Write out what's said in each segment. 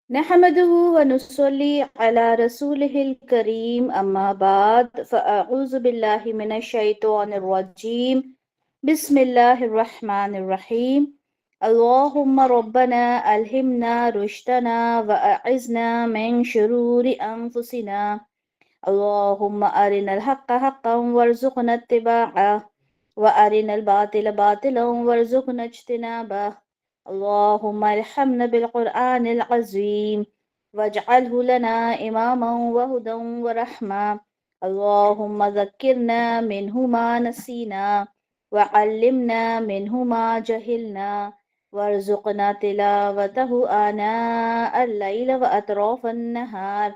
نحمده ونصلي على رسوله الكريم أما بعد فأعوذ بالله من الشيطان الرجيم بسم الله الرحمن الرحيم اللهم ربنا ألهمنا رشدنا وأعذنا من شرور أنفسنا اللهم أرنا الحق حقا وارزقنا اتباعه وأرنا الباطل باطلا وارزقنا اجتنابه اللهم ارحمنا بالقرآن العظيم واجعله لنا إماما وهدى ورحمة اللهم ذكرنا منه ما نسينا وعلمنا منه ما جهلنا وارزقنا تلاوته آناء الليل وأطراف النهار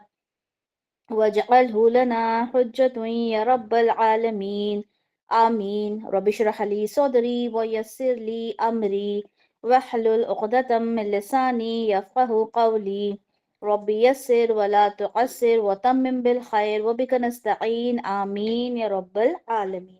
واجعله لنا حجة يا رب العالمين آمين رب اشرح لي صدري ويسر لي أمري واحلل عقدة من لساني يفقه قولي رب يسر ولا تعسر وتمم بالخير وبك نستعين آمين يا رب العالمين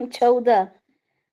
14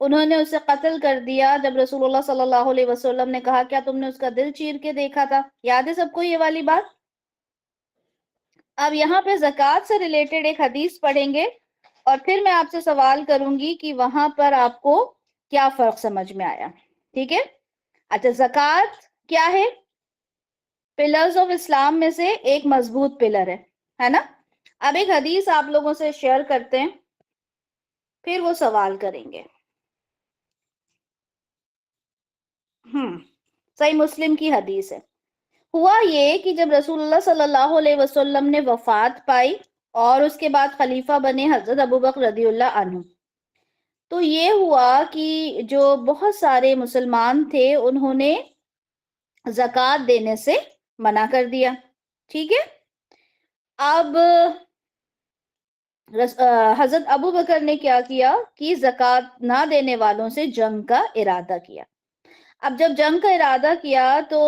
انہوں نے اسے قتل کر دیا جب رسول اللہ صلی اللہ علیہ وسلم نے کہا کیا تم نے اس کا دل چیر کے دیکھا تھا؟ یاد ہے سب کو یہ والی بات؟ اب یہاں پہ زکوٰۃ سے ریلیٹڈ ایک حدیث پڑھیں گے اور پھر میں آپ سے سوال کروں گی کہ وہاں پر آپ کو کیا فرق سمجھ میں آیا، ٹھیک ہے؟ اچھا، زکوٰۃ کیا ہے؟ پلرز آف اسلام میں سے ایک مضبوط پلر ہے نا؟ اب ایک حدیث آپ لوگوں سے شیئر کرتے ہیں، پھر وہ سوال کریں گے۔ صحیح مسلم کی حدیث ہے۔ ہوا یہ کہ جب رسول اللہ صلی اللہ علیہ وسلم نے وفات پائی اور اس کے بعد خلیفہ بنے حضرت ابوبکر رضی اللہ عنہ، تو یہ ہوا کہ جو بہت سارے مسلمان تھے انہوں نے زکوٰۃ دینے سے منع کر دیا، ٹھیک ہے؟ اب حضرت ابوبکر نے کیا کیا کہ زکوٰۃ نہ دینے والوں سے جنگ کا ارادہ کیا۔ اب جب جنگ کا ارادہ کیا تو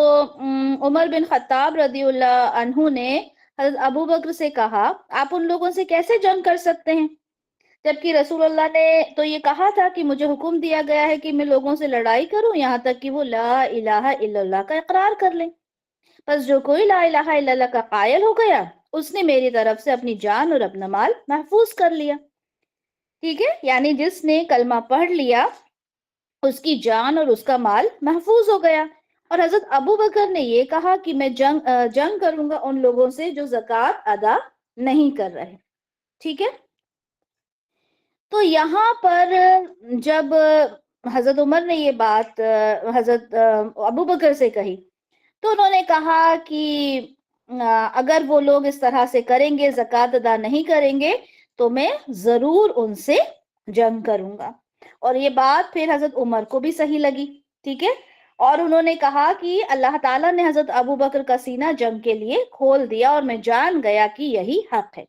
عمر بن خطاب رضی اللہ عنہ نے حضرت ابوبکر سے کہا آپ ان لوگوں سے کیسے جنگ کر سکتے ہیں، جبکہ رسول اللہ نے تو یہ کہا تھا کہ مجھے حکم دیا گیا ہے کہ میں لوگوں سے لڑائی کروں یہاں تک کہ وہ لا الہ الا اللہ کا اقرار کر لیں، بس جو کوئی لا الہ الا اللہ کا قائل ہو گیا اس نے میری طرف سے اپنی جان اور اپنا مال محفوظ کر لیا، ٹھیک ہے؟ یعنی جس نے کلمہ پڑھ لیا اس کی جان اور اس کا مال محفوظ ہو گیا۔ اور حضرت ابوبکر نے یہ کہا کہ میں جنگ کروں گا ان لوگوں سے جو زکوٰۃ ادا نہیں کر رہے، ٹھیک ہے؟ تو یہاں پر جب حضرت عمر نے یہ بات حضرت ابوبکر سے کہی تو انہوں نے کہا کہ اگر وہ لوگ اس طرح سے کریں گے، زکوٰۃ ادا نہیں کریں گے تو میں ضرور ان سے جنگ کروں گا۔ اور یہ بات پھر حضرت عمر کو بھی صحیح لگی، ٹھیک ہے؟ اور انہوں نے کہا کہ اللہ تعالیٰ نے حضرت ابوبکر کا سینہ جنگ کے لیے کھول دیا اور میں جان گیا کہ یہی حق ہے۔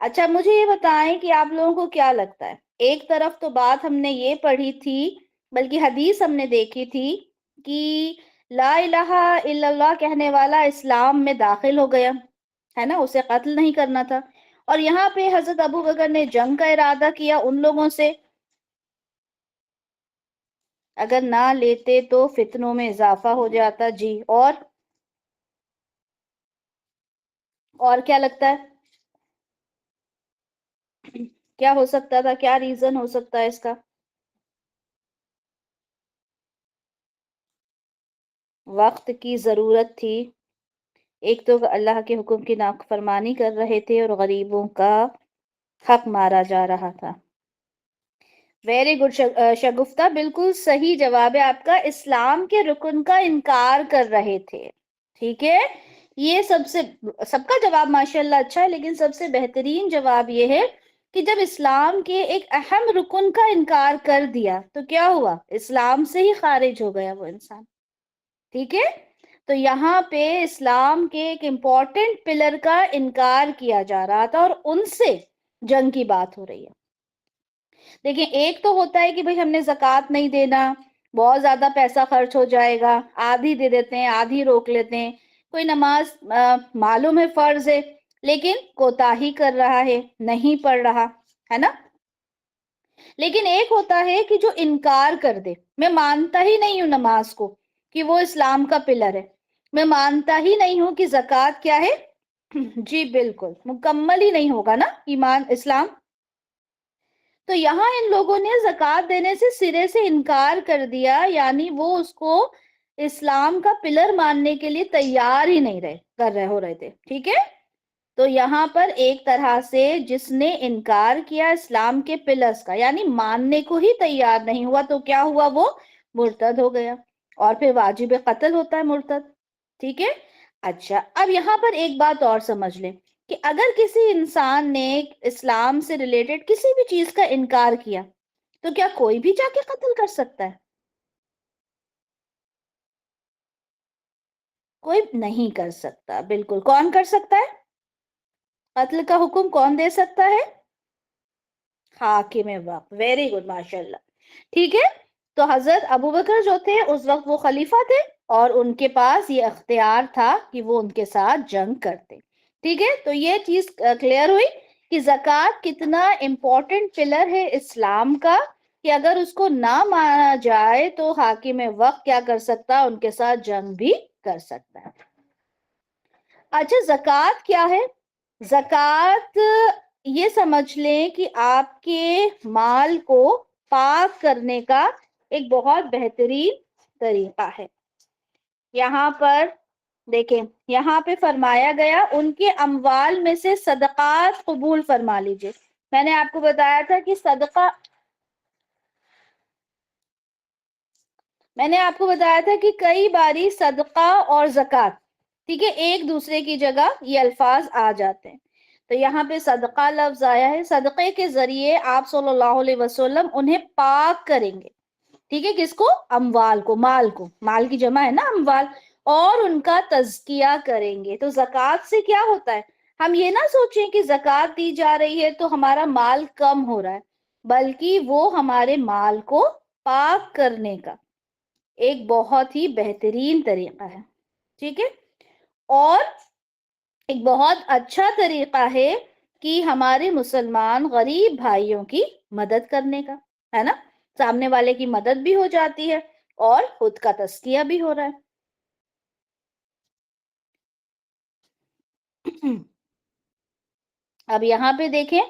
اچھا مجھے یہ بتائیں کہ آپ لوگوں کو کیا لگتا ہے، ایک طرف تو بات ہم نے یہ پڑھی تھی بلکہ حدیث ہم نے دیکھی تھی کہ لا الہ الا اللہ کہنے والا اسلام میں داخل ہو گیا ہے نا، اسے قتل نہیں کرنا تھا، اور یہاں پہ حضرت ابوبکر نے جنگ کا ارادہ کیا ان لوگوں سے، اگر نہ لیتے تو فتنوں میں اضافہ ہو جاتا۔ جی، اور کیا لگتا ہے کیا ہو سکتا تھا، کیا ریزن ہو سکتا ہے اس کا؟ وقت کی ضرورت تھی، ایک تو اللہ کے حکم کی نافرمانی کر رہے تھے اور غریبوں کا حق مارا جا رہا تھا۔ ویری گڈ شگفتہ، بالکل صحیح جواب ہے آپ کا، اسلام کے رکن کا انکار کر رہے تھے، ٹھیک ہے؟ یہ سب کا جواب ماشاءاللہ اچھا ہے، لیکن سب سے بہترین جواب یہ ہے کہ جب اسلام کے ایک اہم رکن کا انکار کر دیا تو کیا ہوا؟ اسلام سے ہی خارج ہو گیا وہ انسان، ٹھیک ہے؟ تو یہاں پہ اسلام کے ایک امپورٹنٹ پلر کا انکار کیا جا رہا تھا اور ان سے جنگ کی بات ہو رہی ہے۔ دیکھیں ایک تو ہوتا ہے کہ بھئی ہم نے زکوٰۃ نہیں دینا، بہت زیادہ پیسہ خرچ ہو جائے گا، آدھی دے دیتے ہیں آدھی روک لیتے ہیں، کوئی نماز معلوم ہے فرض ہے لیکن کوتاہی کر رہا ہے، نہیں پڑھ رہا ہے نا۔ لیکن ایک ہوتا ہے کہ جو انکار کر دے، میں مانتا ہی نہیں ہوں نماز کو کہ وہ اسلام کا پلر ہے، میں مانتا ہی نہیں ہوں کہ زکوٰۃ کیا ہے، جی بالکل مکمل ہی نہیں ہوگا نا ایمان اسلام۔ تو یہاں ان لوگوں نے زکوٰۃ دینے سے سرے سے انکار کر دیا، یعنی وہ اس کو اسلام کا پلر ماننے کے لیے تیار ہی نہیں ہو رہے تھے، ٹھیک ہے؟ تو یہاں پر ایک طرح سے جس نے انکار کیا اسلام کے پلرز کا، یعنی ماننے کو ہی تیار نہیں ہوا، تو کیا ہوا؟ وہ مرتد ہو گیا، اور پھر واجب قتل ہوتا ہے مرتد، ٹھیک ہے؟ اچھا اب یہاں پر ایک بات اور سمجھ لیں کہ اگر کسی انسان نے اسلام سے ریلیٹڈ کسی بھی چیز کا انکار کیا تو کیا کوئی بھی جا کے قتل کر سکتا ہے؟ کوئی نہیں کر سکتا، بالکل۔ کون کر سکتا ہے؟ قتل کا حکم کون دے سکتا ہے؟ حاکم وقت، ویری گڈ ماشاءاللہ، ٹھیک ہے؟ تو حضرت ابوبکر جو تھے اس وقت وہ خلیفہ تھے اور ان کے پاس یہ اختیار تھا کہ وہ ان کے ساتھ جنگ کرتے، ٹھیک ہے؟ تو یہ چیز کلیئر ہوئی کہ زکوٰۃ کتنا امپورٹنٹ پلر ہے اسلام کا، کہ اگر اس کو نہ مانا جائے تو حاکم وقت کیا کر سکتا ہے؟ ان کے ساتھ جنگ بھی کر سکتا ہے۔ اچھا، زکوٰۃ کیا ہے؟ زکوٰۃ یہ سمجھ لیں کہ آپ کے مال کو پاک کرنے کا ایک بہت بہترین طریقہ ہے۔ یہاں پر دیکھیں، یہاں پہ فرمایا گیا ان کے اموال میں سے صدقات قبول فرما لیجئے۔ میں نے آپ کو بتایا تھا کہ میں نے آپ کو بتایا تھا کہ کئی باری صدقہ اور زکوٰۃ، ٹھیک ہے، ایک دوسرے کی جگہ یہ الفاظ آ جاتے ہیں۔ تو یہاں پہ صدقہ لفظ آیا ہے، صدقے کے ذریعے آپ صلی اللہ علیہ وسلم انہیں پاک کریں گے، ٹھیک ہے، کس کو؟ اموال کو، مال کی جمع ہے نا اموال، اور ان کا تزکیہ کریں گے۔ تو زکوٰۃ سے کیا ہوتا ہے؟ ہم یہ نہ سوچیں کہ زکوٰۃ دی جا رہی ہے تو ہمارا مال کم ہو رہا ہے، بلکہ وہ ہمارے مال کو پاک کرنے کا ایک بہت ہی بہترین طریقہ ہے، ٹھیک ہے، اور ایک بہت اچھا طریقہ ہے کہ ہمارے مسلمان غریب بھائیوں کی مدد کرنے کا، ہے نا، سامنے والے کی مدد بھی ہو جاتی ہے اور خود کا تزکیہ بھی ہو رہا ہے۔ اب یہاں پہ دیکھیں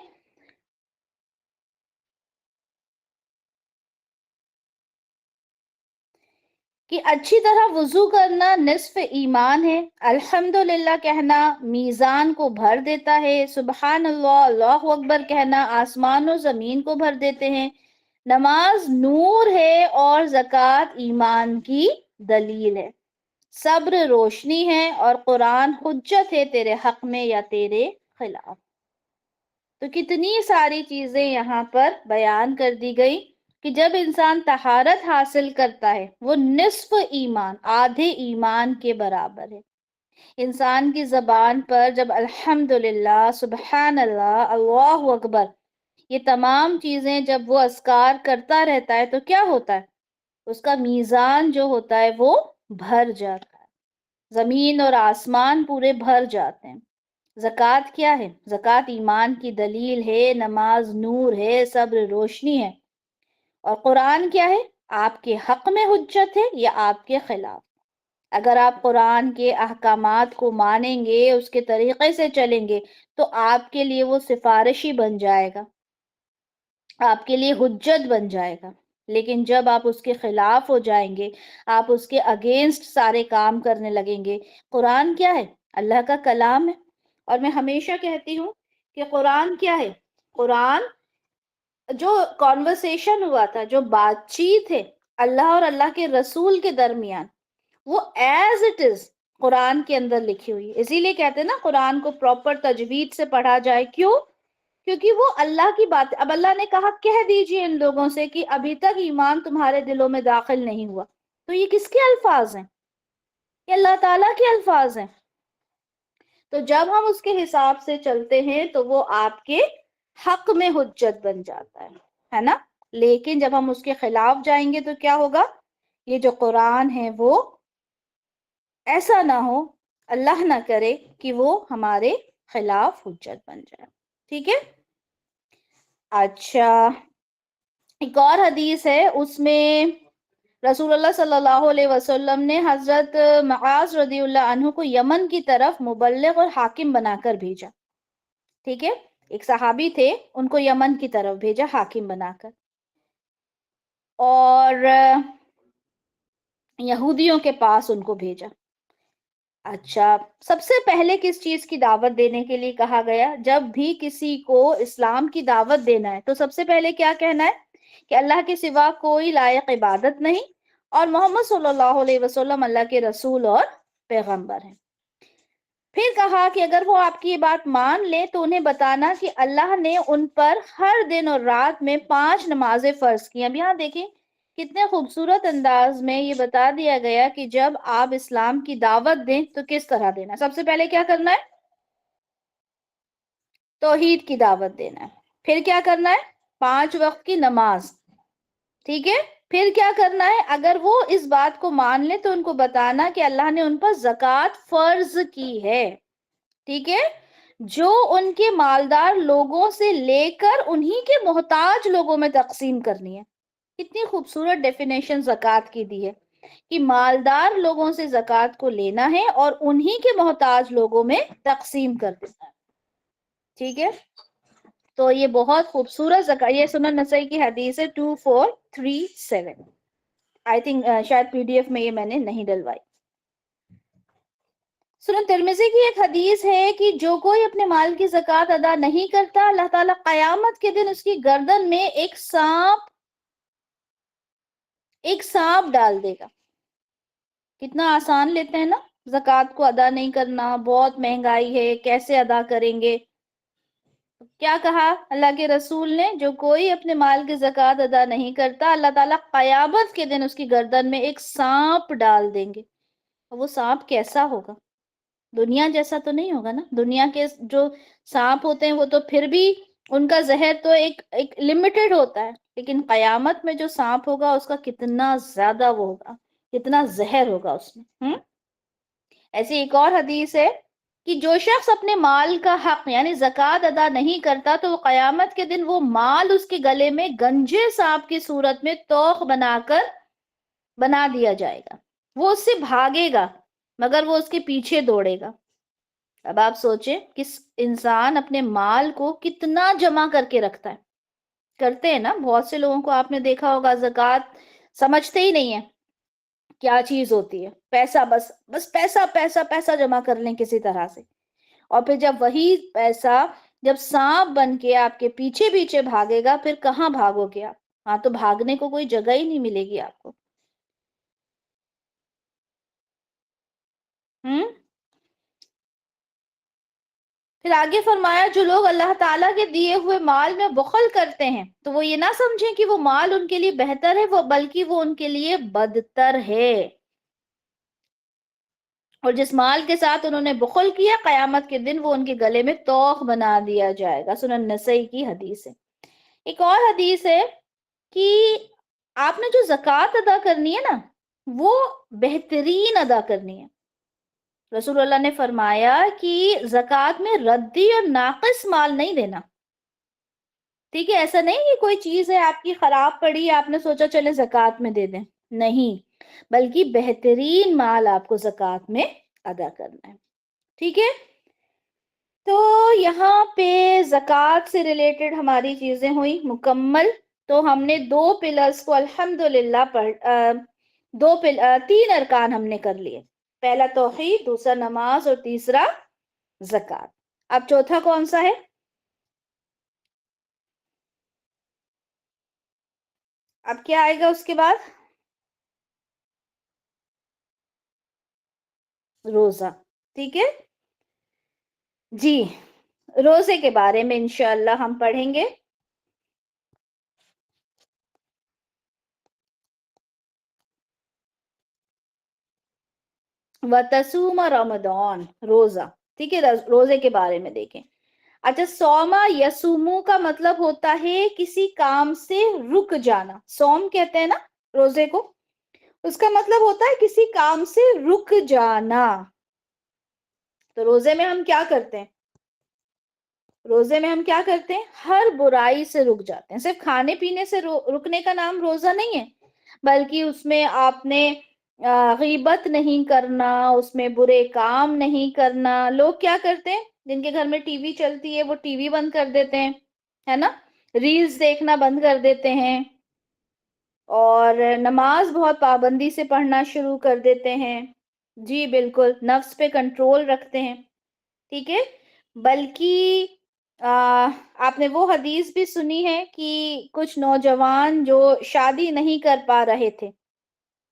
کہ اچھی طرح وضو کرنا نصف ایمان ہے، الحمدللہ کہنا میزان کو بھر دیتا ہے، سبحان اللہ، اللہ اکبر کہنا آسمان و زمین کو بھر دیتے ہیں، نماز نور ہے اور زکوٰۃ ایمان کی دلیل ہے، صبر روشنی ہے اور قرآن حجت ہے تیرے حق میں یا تیرے خلاف۔ تو کتنی ساری چیزیں یہاں پر بیان کر دی گئی کہ جب انسان طہارت حاصل کرتا ہے وہ نصف ایمان، آدھے ایمان کے برابر ہے۔ انسان کی زبان پر جب الحمدللہ، سبحان اللہ، اللہ اکبر، یہ تمام چیزیں جب وہ اذکار کرتا رہتا ہے تو کیا ہوتا ہے؟ اس کا میزان جو ہوتا ہے وہ بھر جاتا ہے، زمین اور آسمان پورے بھر جاتے ہیں۔ زکوٰۃ کیا ہے؟ زکوٰۃ ایمان کی دلیل ہے، نماز نور ہے، صبر روشنی ہے، اور قرآن کیا ہے؟ آپ کے حق میں حجت ہے یا آپ کے خلاف۔ اگر آپ قرآن کے احکامات کو مانیں گے، اس کے طریقے سے چلیں گے، تو آپ کے لیے وہ سفارشی بن جائے گا، آپ کے لیے حجت بن جائے گا۔ لیکن جب آپ اس کے خلاف ہو جائیں گے، آپ اس کے اگینسٹ سارے کام کرنے لگیں گے۔ قرآن کیا ہے؟ اللہ کا کلام ہے، اور میں ہمیشہ کہتی ہوں کہ قرآن کیا ہے؟ قرآن جو کانورسیشن ہوا تھا، جو بات چیت ہے اللہ اور اللہ کے رسول کے درمیان، وہ ایز اٹ از قرآن کے اندر لکھی ہوئی ہے۔ اسی لیے کہتے ہیں نا قرآن کو پراپر تجوید سے پڑھا جائے۔ کیوں؟ کیونکہ وہ اللہ کی بات۔ اب اللہ نے کہا کہہ دیجئے ان لوگوں سے کہ ابھی تک ایمان تمہارے دلوں میں داخل نہیں ہوا، تو یہ کس کے الفاظ ہیں؟ یہ اللہ تعالیٰ کے الفاظ ہیں۔ تو جب ہم اس کے حساب سے چلتے ہیں تو وہ آپ کے حق میں حجت بن جاتا ہے نا۔ لیکن جب ہم اس کے خلاف جائیں گے تو کیا ہوگا؟ یہ جو قرآن ہے وہ ایسا نہ ہو، اللہ نہ کرے کہ وہ ہمارے خلاف حجت بن جائے، ٹھیک ہے۔ اچھا، ایک اور حدیث ہے، اس میں رسول اللہ صلی اللہ علیہ وسلم نے حضرت معاذ رضی اللہ عنہ کو یمن کی طرف مبلغ اور حاکم بنا کر بھیجا، ٹھیک ہے، ایک صحابی تھے، ان کو یمن کی طرف بھیجا حاکم بنا کر، اور یہودیوں کے پاس ان کو بھیجا۔ اچھا، سب سے پہلے کس چیز کی دعوت دینے کے لیے کہا گیا؟ جب بھی کسی کو اسلام کی دعوت دینا ہے تو سب سے پہلے کیا کہنا ہے؟ کہ اللہ کے سوا کوئی لائق عبادت نہیں، اور محمد صلی اللہ علیہ وسلم اللہ کے رسول اور پیغمبر ہیں۔ پھر کہا کہ اگر وہ آپ کی یہ بات مان لیں تو انہیں بتانا کہ اللہ نے ان پر ہر دن اور رات میں 5 نمازیں فرض کی۔ اب یہاں دیکھیں کتنے خوبصورت انداز میں یہ بتا دیا گیا کہ جب آپ اسلام کی دعوت دیں تو کس طرح دینا۔ سب سے پہلے کیا کرنا ہے؟ توحید کی دعوت دینا ہے۔ پھر کیا کرنا ہے؟ 5 وقت کی نماز، ٹھیک ہے۔ پھر کیا کرنا ہے؟ اگر وہ اس بات کو مان لیں تو ان کو بتانا کہ اللہ نے ان پر زکوٰۃ فرض کی ہے، ٹھیک ہے، جو ان کے مالدار لوگوں سے لے کر انہی کے محتاج لوگوں میں تقسیم کرنی ہے۔ کتنی خوبصورت ڈیفینیشن زکوٰۃ کی دی ہے کہ مالدار لوگوں سے زکوٰۃ کو لینا ہے اور انہی کے محتاج لوگوں میں تقسیم کر دینا ہے. ٹھیک ہے، تو یہ بہت خوبصورت زکوٰۃ، یہ سنن نسائی کی حدیث ہے 2437. آئی تھنک شاید پی ڈی ایف میں یہ میں نے نہیں ڈلوائی. سنن ترمذی کی ایک حدیث ہے کہ جو کوئی اپنے مال کی زکوٰۃ ادا نہیں کرتا، اللہ تعالیٰ قیامت کے دن اس کی گردن میں ایک سانپ ڈال دے گا. کتنا آسان لیتے ہیں نا زکوٰۃ کو ادا نہیں کرنا، بہت مہنگائی ہے، کیسے ادا کریں گے. کیا کہا اللہ کے رسول نے؟ جو کوئی اپنے مال کی زکوٰۃ ادا نہیں کرتا، اللہ تعالیٰ قیامت کے دن اس کی گردن میں ایک سانپ ڈال دیں گے. وہ سانپ کیسا ہوگا؟ دنیا جیسا تو نہیں ہوگا نا. دنیا کے جو سانپ ہوتے ہیں وہ تو پھر بھی ان کا زہر تو ایک لمیٹڈ ہوتا ہے، لیکن قیامت میں جو سانپ ہوگا اس کا کتنا زیادہ وہ ہوگا، کتنا زہر ہوگا اس میں. ایسی ایک اور حدیث ہے کہ جو شخص اپنے مال کا حق یعنی زکوٰۃ ادا نہیں کرتا تو قیامت کے دن وہ مال اس کے گلے میں گنجے سانپ کی صورت میں توق بنا دیا جائے گا. وہ اس سے بھاگے گا مگر وہ اس کے پیچھے دوڑے گا. اب آپ سوچیں کہ انسان اپنے مال کو کتنا جمع کر کے رکھتا ہے. کرتے ہیں نا، بہت سے لوگوں کو آپ نے دیکھا ہوگا زکوٰۃ سمجھتے ہی نہیں ہے کیا چیز ہوتی ہے. پیسہ بس پیسہ پیسہ پیسہ جمع کر لیں کسی طرح سے، اور پھر جب وہی پیسہ جب سانپ بن کے آپ کے پیچھے پیچھے بھاگے گا، پھر کہاں بھاگو گے آپ؟ ہاں تو بھاگنے کو کوئی جگہ ہی نہیں ملے گی آپ کو. پھر آگے فرمایا جو لوگ اللہ تعالیٰ کے دیے ہوئے مال میں بخل کرتے ہیں تو وہ یہ نہ سمجھیں کہ وہ مال ان کے لیے بہتر ہے، وہ بلکہ وہ ان کے لیے بدتر ہے. اور جس مال کے ساتھ انہوں نے بخل کیا، قیامت کے دن وہ ان کے گلے میں توق بنا دیا جائے گا. سنن نسائی کی حدیث ہے. ایک اور حدیث ہے کہ آپ نے جو زکوٰۃ ادا کرنی ہے نا وہ بہترین ادا کرنی ہے. رسول اللہ نے فرمایا کہ زکوٰۃ میں ردی اور ناقص مال نہیں دینا. ٹھیک ہے، ایسا نہیں کہ کوئی چیز ہے آپ کی خراب پڑی، آپ نے سوچا چلے زکوٰۃ میں دے دیں، نہیں، بلکہ بہترین مال آپ کو زکوٰۃ میں ادا کرنا ہے. ٹھیک ہے، تو یہاں پہ زکوٰۃ سے ریلیٹڈ ہماری چیزیں ہوئی مکمل. تو ہم نے 2 پلرز کو الحمدللہ تین ارکان ہم نے کر لیے. پہلا توحید، دوسرا نماز اور تیسرا زکوٰۃ. اب چوتھا کون سا ہے؟ اب کیا آئے گا اس کے بعد؟ روزہ. ٹھیک ہے جی، روزے کے بارے میں انشاءاللہ ہم پڑھیں گے. وَتَصُومَ رمضان، روزہ. ٹھیک ہے، روزے کے بارے میں دیکھیں. اچھا، سوما یسومو کا مطلب ہوتا ہے کسی کام سے رک جانا. سوم کہتے ہیں نا روزے کو، اس کا مطلب ہوتا ہے کسی کام سے رک جانا. تو روزے میں ہم کیا کرتے ہیں؟ روزے میں ہم کیا کرتے ہیں؟ ہر برائی سے رک جاتے ہیں. صرف کھانے پینے سے رکنے کا نام روزہ نہیں ہے، بلکہ اس میں آپ نے غیبت نہیں کرنا، اس میں برے کام نہیں کرنا. لوگ کیا کرتے ہیں؟ جن کے گھر میں ٹی وی چلتی ہے وہ ٹی وی بند کر دیتے ہیں، ہے نا، ریلز دیکھنا بند کر دیتے ہیں، اور نماز بہت پابندی سے پڑھنا شروع کر دیتے ہیں. جی بالکل، نفس پہ کنٹرول رکھتے ہیں. ٹھیک ہے، بلکہ آپ نے وہ حدیث بھی سنی ہے کہ کچھ نوجوان جو شادی نہیں کر پا رہے تھے،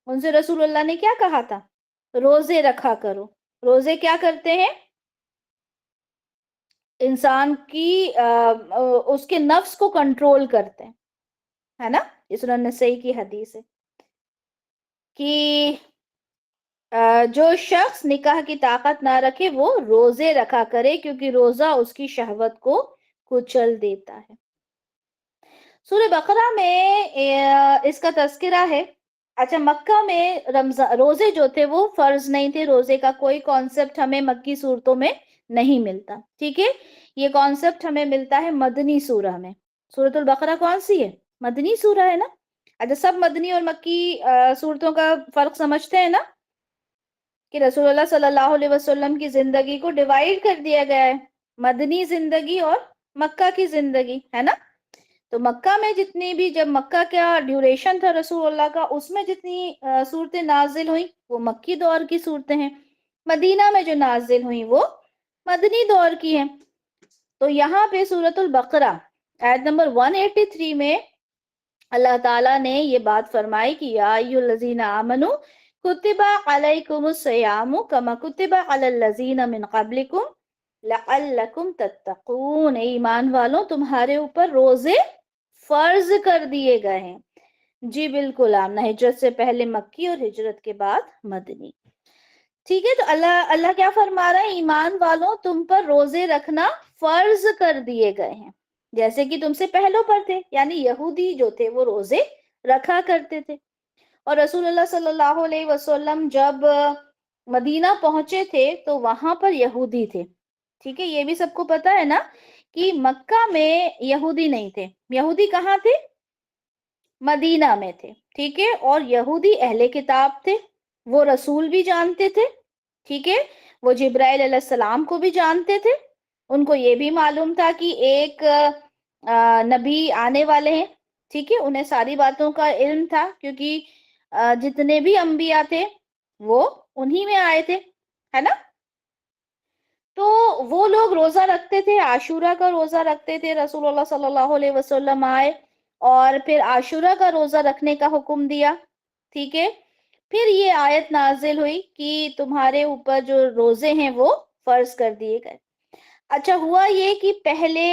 ان سے رسول اللہ نے کیا کہا تھا؟ روزے رکھا کرو. روزے کیا کرتے ہیں؟ انسان کی اس کے نفس کو کنٹرول کرتے ہیں، ہے نا. یہ سنن نسائی کی حدیث ہے کہ جو شخص نکاح کی طاقت نہ رکھے وہ روزے رکھا کرے، کیونکہ روزہ اس کی شہوت کو کچل دیتا ہے. سورہ بقرہ میں اس کا تذکرہ ہے. اچھا، مکہ میں روزے جو تھے وہ فرض نہیں تھے. روزے کا کوئی کانسیپٹ ہمیں مکی صورتوں میں نہیں ملتا. ٹھیک ہے، یہ کانسیپٹ ہمیں ملتا ہے مدنی سورہ میں. سورۃ البقرہ کون سی ہے؟ مدنی سورہ ہے نا. اچھا سب مدنی اور مکی صورتوں کا فرق سمجھتے ہیں نا کہ رسول اللہ صلی اللہ علیہ وسلم کی زندگی کو ڈیوائیڈ کر دیا گیا ہے، مدنی زندگی اور مکہ کی زندگی، ہے نا؟ تو مکہ میں جتنی بھی، جب مکہ کا ڈیوریشن تھا رسول اللہ کا، اس میں جتنی صورتیں نازل ہوئیں وہ مکی دور کی صورتیں ہیں، مدینہ میں جو نازل ہوئیں وہ مدنی دور کی ہیں۔ تو یہاں پہ سورۃ البقرہ آیت نمبر 183 میں اللہ تعالیٰ نے یہ بات فرمائی کہ یا ایھا الذین آمنوا کتب علیکم الصیام کما کتب علی الذین من قبلکم لعلکم تتقون، اے ایمان والوں تمہارے اوپر روزے فرض کر دیے گئے ہیں۔ جی بالکل آمنہ، ہجرت سے پہلے مکی اور ہجرت کے بعد مدنی۔ ٹھیک ہے، تو اللہ کیا فرما رہا ہے؟ ایمان والوں تم پر روزے رکھنا فرض کر دیے گئے ہیں، جیسے کہ تم سے پہلوں پر تھے، یعنی یہودی جو تھے وہ روزے رکھا کرتے تھے۔ اور رسول اللہ صلی اللہ علیہ وسلم جب مدینہ پہنچے تھے تو وہاں پر یہودی تھے، ٹھیک ہے، یہ بھی سب کو پتا ہے نا کہ مکہ میں یہودی نہیں تھے۔ یہودی کہاں تھے؟ مدینہ میں تھے، ٹھیک ہے، اور یہودی اہل کتاب تھے، وہ رسول بھی جانتے تھے، ٹھیک ہے، وہ جبرائیل علیہ السلام کو بھی جانتے تھے، ان کو یہ بھی معلوم تھا کہ ایک نبی آنے والے ہیں، ٹھیک ہے، انہیں ساری باتوں کا علم تھا، کیونکہ جتنے بھی انبیاء تھے وہ انہی میں آئے تھے، ہے نا؟ تو وہ لوگ روزہ رکھتے تھے، عاشورہ کا روزہ رکھتے تھے، رسول اللہ صلی اللہ علیہ وسلم آئے اور پھر عاشورہ کا روزہ رکھنے کا حکم دیا، ٹھیک ہے، پھر یہ آیت نازل ہوئی کہ تمہارے اوپر جو روزے ہیں وہ فرض کر دیے گئے۔ اچھا ہوا یہ کہ پہلے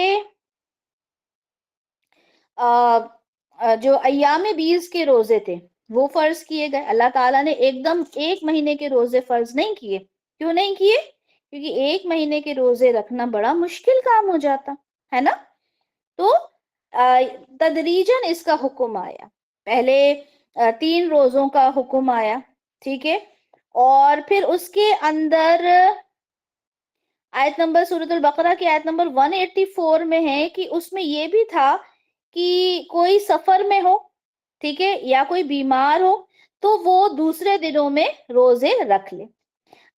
جو ایام بیس کے روزے تھے وہ فرض کیے گئے، اللہ تعالیٰ نے ایک دم ایک مہینے کے روزے فرض نہیں کیے۔ کیوں نہیں کیے؟ کیونکہ ایک مہینے کے روزے رکھنا بڑا مشکل کام ہو جاتا ہے نا۔ تو تدریجاً اس کا حکم آیا، پہلے 3 روزوں کا حکم آیا، ٹھیک ہے، اور پھر اس کے اندر آیت نمبر سورۃ البقرہ کی آیت نمبر 184 میں ہے کہ اس میں یہ بھی تھا کہ کوئی سفر میں ہو، ٹھیک ہے، یا کوئی بیمار ہو تو وہ دوسرے دنوں میں روزے رکھ لے۔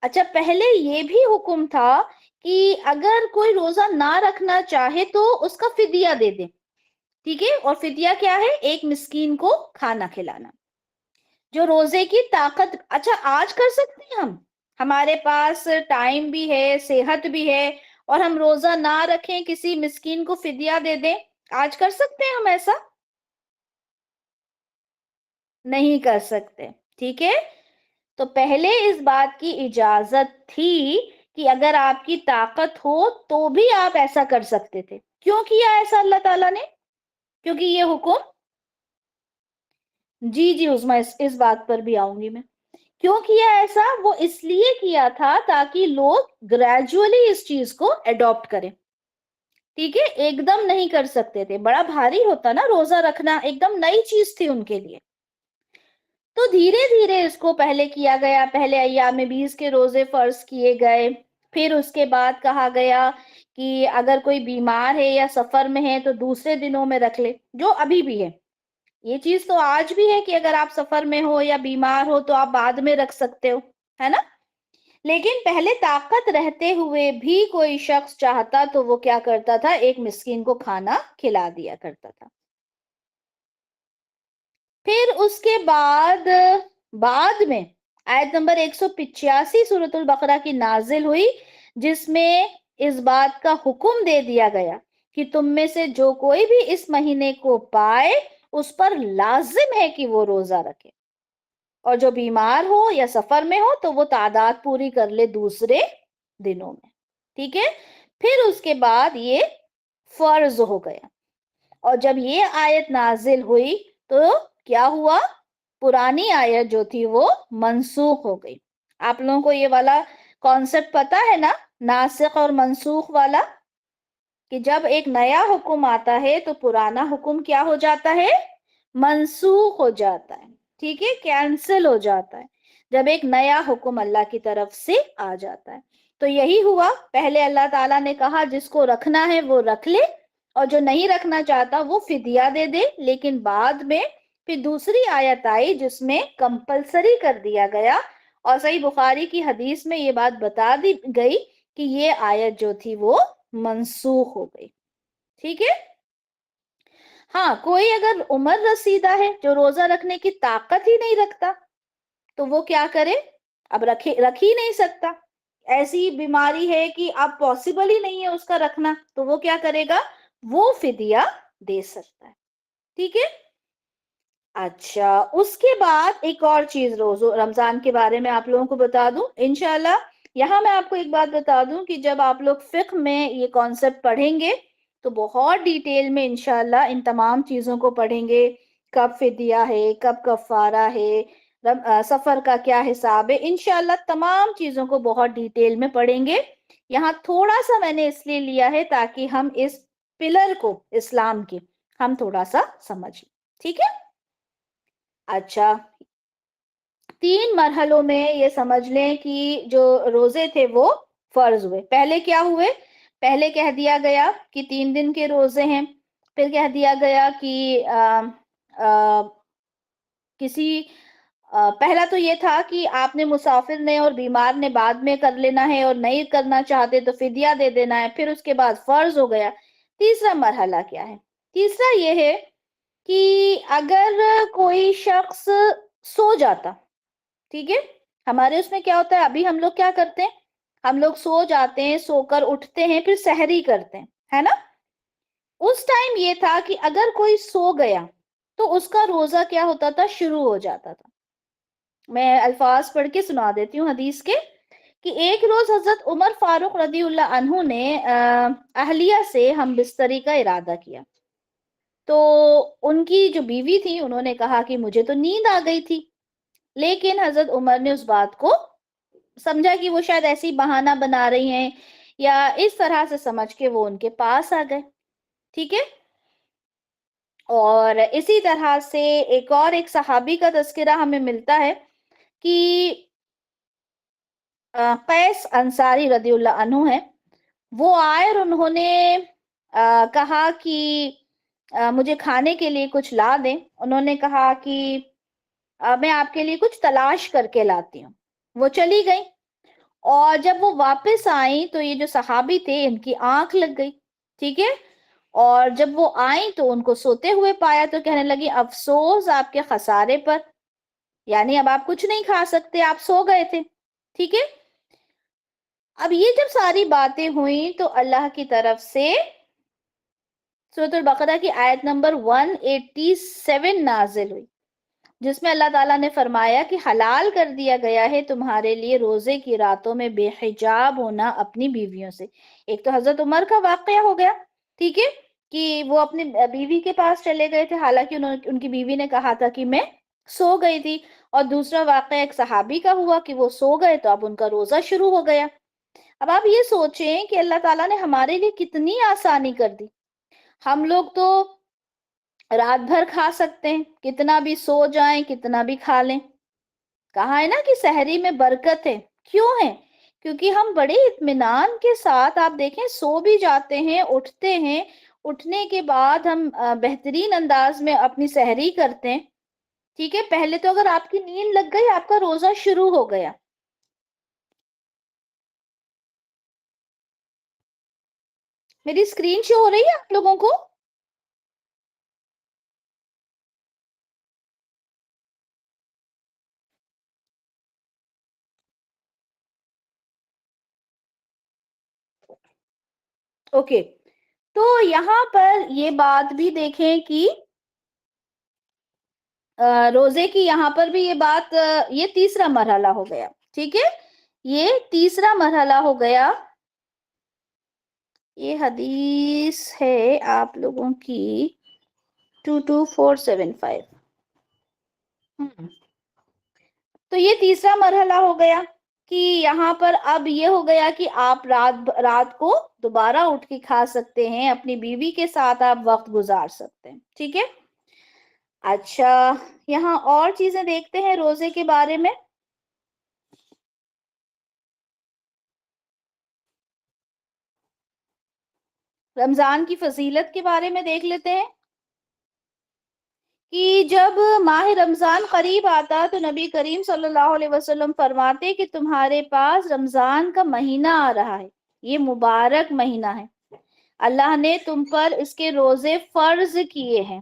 اچھا پہلے یہ بھی حکم تھا کہ اگر کوئی روزہ نہ رکھنا چاہے تو اس کا فدیہ دے دے، ٹھیک ہے، اور فدیہ کیا ہے؟ ایک مسکین کو کھانا کھلانا۔ جو روزے کی طاقت، اچھا آج کر سکتے ہیں ہمارے پاس ٹائم بھی ہے، صحت بھی ہے، اور ہم روزہ نہ رکھیں، کسی مسکین کو فدیہ دے دیں، آج کر سکتے ہیں ہم ایسا؟ نہیں کر سکتے، ٹھیک ہے، تو پہلے اس بات کی اجازت تھی کہ اگر آپ کی طاقت ہو تو بھی آپ ایسا کر سکتے تھے۔ کیوں کیا ایسا اللہ تعالیٰ نے؟ کیونکہ یہ حکم، جی عظمیٰ اس بات پر بھی آؤں گی میں، کیوں کیا ایسا؟ وہ اس لیے کیا تھا تاکہ لوگ گریجولی اس چیز کو ایڈاپٹ کریں، ٹھیک ہے، ایک دم نہیں کر سکتے تھے، بڑا بھاری ہوتا نا روزہ رکھنا، ایک دم نئی چیز تھی ان کے لیے، تو دھیرے دھیرے اس کو پہلے کیا گیا، پہلے ایام 20 کے روزے فرض کیے گئے، پھر اس کے بعد کہا گیا کہ اگر کوئی بیمار ہے یا سفر میں ہے تو دوسرے دنوں میں رکھ لے، جو ابھی بھی ہے، یہ چیز تو آج بھی ہے کہ اگر آپ سفر میں ہو یا بیمار ہو تو آپ بعد میں رکھ سکتے ہو، ہے نا؟ لیکن پہلے طاقت رہتے ہوئے بھی کوئی شخص چاہتا تو وہ کیا کرتا تھا؟ ایک مسکین کو کھانا کھلا دیا کرتا تھا۔ پھر اس کے بعد میں آیت نمبر 185 سورۃ البقرہ کی نازل ہوئی، جس میں اس بات کا حکم دے دیا گیا کہ تم میں سے جو کوئی بھی اس مہینے کو پائے اس پر لازم ہے کہ وہ روزہ رکھے، اور جو بیمار ہو یا سفر میں ہو تو وہ تعداد پوری کر لے دوسرے دنوں میں، ٹھیک ہے، پھر اس کے بعد یہ فرض ہو گیا۔ اور جب یہ آیت نازل ہوئی تو کیا ہوا؟ پرانی آیت جو تھی وہ منسوخ ہو گئی۔ آپ لوگوں کو یہ والا کانسیپٹ پتا ہے نا، ناسخ اور منسوخ والا، کہ جب ایک نیا حکم آتا ہے تو پرانا حکم کیا ہو جاتا ہے؟ منسوخ ہو جاتا ہے، ٹھیک ہے، کینسل ہو جاتا ہے جب ایک نیا حکم اللہ کی طرف سے آ جاتا ہے۔ تو یہی ہوا، پہلے اللہ تعالیٰ نے کہا جس کو رکھنا ہے وہ رکھ لے، اور جو نہیں رکھنا چاہتا وہ فدیہ دے دے، لیکن بعد میں پھر دوسری آیت آئی جس میں کمپلسری کر دیا گیا، اور صحیح بخاری کی حدیث میں یہ بات بتا دی گئی کہ یہ آیت جو تھی وہ منسوخ ہو گئی. ٹھیک ہے. ہاں، کوئی اگر عمر رسیدہ ہے جو روزہ رکھنے کی طاقت ہی نہیں رکھتا تو وہ کیا کرے؟ اب رکھ ہی نہیں سکتا، ایسی بیماری ہے کہ اب پاسبل ہی نہیں ہے اس کا رکھنا، تو وہ کیا کرے گا؟ وہ فدیہ دے سکتا ہے. ٹھیک ہے. اچھا، اس کے بعد ایک اور چیز روزہ رمضان کے بارے میں آپ لوگوں کو بتا دوں انشاءاللہ. یہاں میں آپ کو ایک بات بتا دوں کہ جب آپ لوگ فقہ میں یہ کانسیپٹ پڑھیں گے تو بہت ڈیٹیل میں انشاءاللہ ان تمام چیزوں کو پڑھیں گے. کب فدیہ ہے، کب کفارہ ہے، سفر کا کیا حساب ہے، انشاءاللہ تمام چیزوں کو بہت ڈیٹیل میں پڑھیں گے. یہاں تھوڑا سا میں نے اس لیے لیا ہے تاکہ ہم اس پلر کو اسلام کے ہم تھوڑا سا سمجھ لیں. ٹھیک ہے. اچھا، 3 مرحلوں میں یہ سمجھ لیں کہ جو روزے تھے وہ فرض ہوئے. پہلے کیا ہوئے؟ پہلے کہہ دیا گیا کہ 3 دن کے روزے ہیں. پھر کہہ دیا گیا کہ کسی پہلا تو یہ تھا کہ آپ نے مسافر نے اور بیمار نے بعد میں کر لینا ہے، اور نہیں کرنا چاہتے تو فدیہ دے دینا ہے. پھر اس کے بعد فرض ہو گیا. تیسرا مرحلہ کیا ہے؟ تیسرا یہ ہے کہ اگر کوئی شخص سو جاتا، ٹھیک ہے، ہمارے اس میں کیا ہوتا ہے، ابھی ہم لوگ کیا کرتے ہیں، ہم لوگ سو جاتے ہیں، سو کر اٹھتے ہیں، پھر سحری کرتے ہیں، ہے نا. اس ٹائم یہ تھا کہ اگر کوئی سو گیا تو اس کا روزہ کیا ہوتا تھا؟ شروع ہو جاتا تھا. میں الفاظ پڑھ کے سنا دیتی ہوں حدیث کے کہ ایک روز حضرت عمر فاروق رضی اللہ عنہ نے اہلیہ سے ہم بستری کا ارادہ کیا. تو ان کی جو بیوی تھی انہوں نے کہا کہ مجھے تو نیند آ گئی تھی، لیکن حضرت عمر نے اس بات کو سمجھا کہ وہ شاید ایسی بہانہ بنا رہی ہیں، یا اس طرح سے سمجھ کے وہ ان کے پاس آ گئے. ٹھیک ہے. اور اسی طرح سے ایک صحابی کا تذکرہ ہمیں ملتا ہے کہ قیس انصاری رضی اللہ عنہ ہے. وہ آئے اور انہوں نے کہا کہ مجھے کھانے کے لیے کچھ لا دیں. انہوں نے کہا کہ میں آپ کے لیے کچھ تلاش کر کے لاتی ہوں. وہ چلی گئی، اور جب وہ واپس آئیں تو یہ جو صحابی تھے ان کی آنکھ لگ گئی. ٹھیک ہے. اور جب وہ آئیں تو ان کو سوتے ہوئے پایا تو کہنے لگی افسوس آپ کے خسارے پر، یعنی اب آپ کچھ نہیں کھا سکتے، آپ سو گئے تھے. ٹھیک ہے. اب یہ جب ساری باتیں ہوئیں تو اللہ کی طرف سے سورۃ البقرہ کی آیت نمبر 187 نازل ہوئی، جس میں اللہ تعالیٰ نے فرمایا کہ حلال کر دیا گیا ہے تمہارے لیے روزے کی راتوں میں بے حجاب ہونا اپنی بیویوں سے. ایک تو حضرت عمر کا واقعہ ہو گیا، ٹھیک ہے، کہ وہ اپنی بیوی کے پاس چلے گئے تھے، حالانکہ ان کی بیوی نے کہا تھا کہ میں سو گئی تھی. اور دوسرا واقعہ ایک صحابی کا ہوا کہ وہ سو گئے تو اب ان کا روزہ شروع ہو گیا. اب آپ یہ سوچیں کہ اللہ تعالیٰ نے ہمارے لیے کتنی آسانی کر دی. ہم لوگ تو رات بھر کھا سکتے ہیں، کتنا بھی سو جائیں، کتنا بھی کھا لیں. کہا ہے نا کہ سحری میں برکت ہے. کیوں ہے؟ کیونکہ ہم بڑے اطمینان کے ساتھ آپ دیکھیں سو بھی جاتے ہیں، اٹھتے ہیں، اٹھنے کے بعد ہم بہترین انداز میں اپنی سحری کرتے ہیں. ٹھیک ہے. پہلے تو اگر آپ کی نیند لگ گئی آپ کا روزہ شروع ہو گیا. میری اسکرین شو ہو رہی ہے آپ لوگوں کو؟ اوکے. تو یہاں پر یہ بات بھی دیکھیں کہ روزے کی یہاں پر بھی یہ بات، یہ تیسرا مرحلہ ہو گیا. ٹھیک ہے. یہ تیسرا مرحلہ ہو گیا. یہ حدیث ہے آپ لوگوں کی 22475. تو یہ تیسرا مرحلہ ہو گیا کہ یہاں پر اب یہ ہو گیا کہ آپ رات کو دوبارہ اٹھ کے کھا سکتے ہیں، اپنی بیوی کے ساتھ آپ وقت گزار سکتے ہیں. ٹھیک ہے. اچھا، یہاں اور چیزیں دیکھتے ہیں روزے کے بارے میں. رمضان کی فضیلت کے بارے میں دیکھ لیتے ہیں کہ جب ماہ رمضان قریب آتا تو نبی کریم صلی اللہ علیہ وسلم فرماتے کہ تمہارے پاس رمضان کا مہینہ آ رہا ہے، یہ مبارک مہینہ ہے، اللہ نے تم پر اس کے روزے فرض کیے ہیں،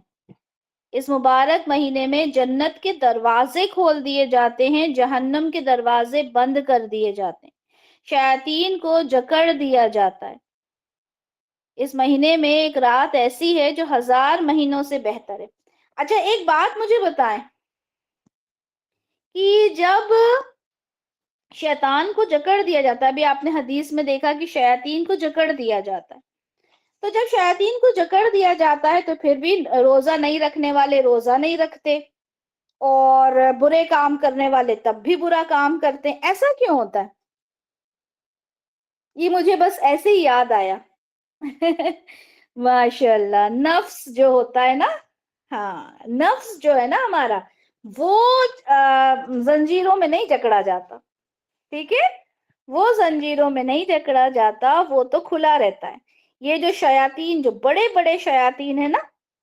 اس مبارک مہینے میں جنت کے دروازے کھول دیے جاتے ہیں، جہنم کے دروازے بند کر دیے جاتے ہیں، شیاطین کو جکڑ دیا جاتا ہے، اس مہینے میں ایک رات ایسی ہے جو 1000 مہینوں سے بہتر ہے۔ اچھا ایک بات مجھے بتائیں کہ جب شیطان کو جکڑ دیا جاتا ہے، ابھی آپ نے حدیث میں دیکھا کہ شیاطین کو جکڑ دیا جاتا ہے، تو جب شیاطین کو جکڑ دیا جاتا ہے تو پھر بھی روزہ نہیں رکھنے والے روزہ نہیں رکھتے، اور برے کام کرنے والے تب بھی برا کام کرتے ہیں، ایسا کیوں ہوتا ہے؟ یہ مجھے بس ایسے ہی یاد آیا۔ ماشاء اللہ، نفس جو ہوتا ہے نا، ہاں نفس جو ہے نا ہمارا، وہ زنجیروں میں نہیں جکڑا جاتا، ٹھیک ہے، وہ زنجیروں میں نہیں جکڑا جاتا، وہ تو کھلا رہتا ہے۔ یہ جو شیاطین، جو بڑے بڑے شیاطین ہیں نا،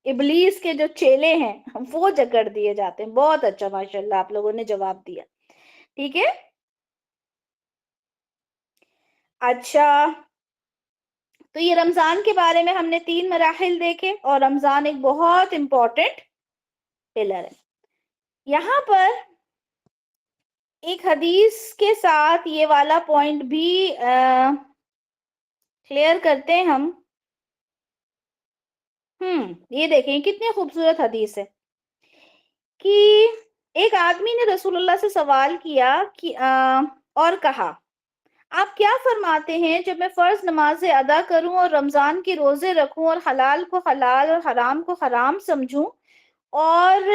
ابلیس کے جو چیلے ہیں، وہ جکڑ دیے جاتے ہیں۔ بہت اچھا، ماشاءاللہ آپ لوگوں نے جواب دیا، ٹھیک ہے۔ اچھا تو یہ رمضان کے بارے میں ہم نے 3 مراحل دیکھے، اور رمضان ایک بہت امپورٹنٹ پلر ہے۔ یہاں پر ایک حدیث کے ساتھ یہ والا پوائنٹ بھی کلیئر کرتے ہیں ہم۔ یہ دیکھیں کتنی خوبصورت حدیث ہے کہ ایک آدمی نے رسول اللہ سے سوال کیا کہ اور کہا، آپ کیا فرماتے ہیں جب میں فرض نمازیں ادا کروں اور رمضان کے روزے رکھوں اور حلال کو حلال اور حرام کو حرام سمجھوں اور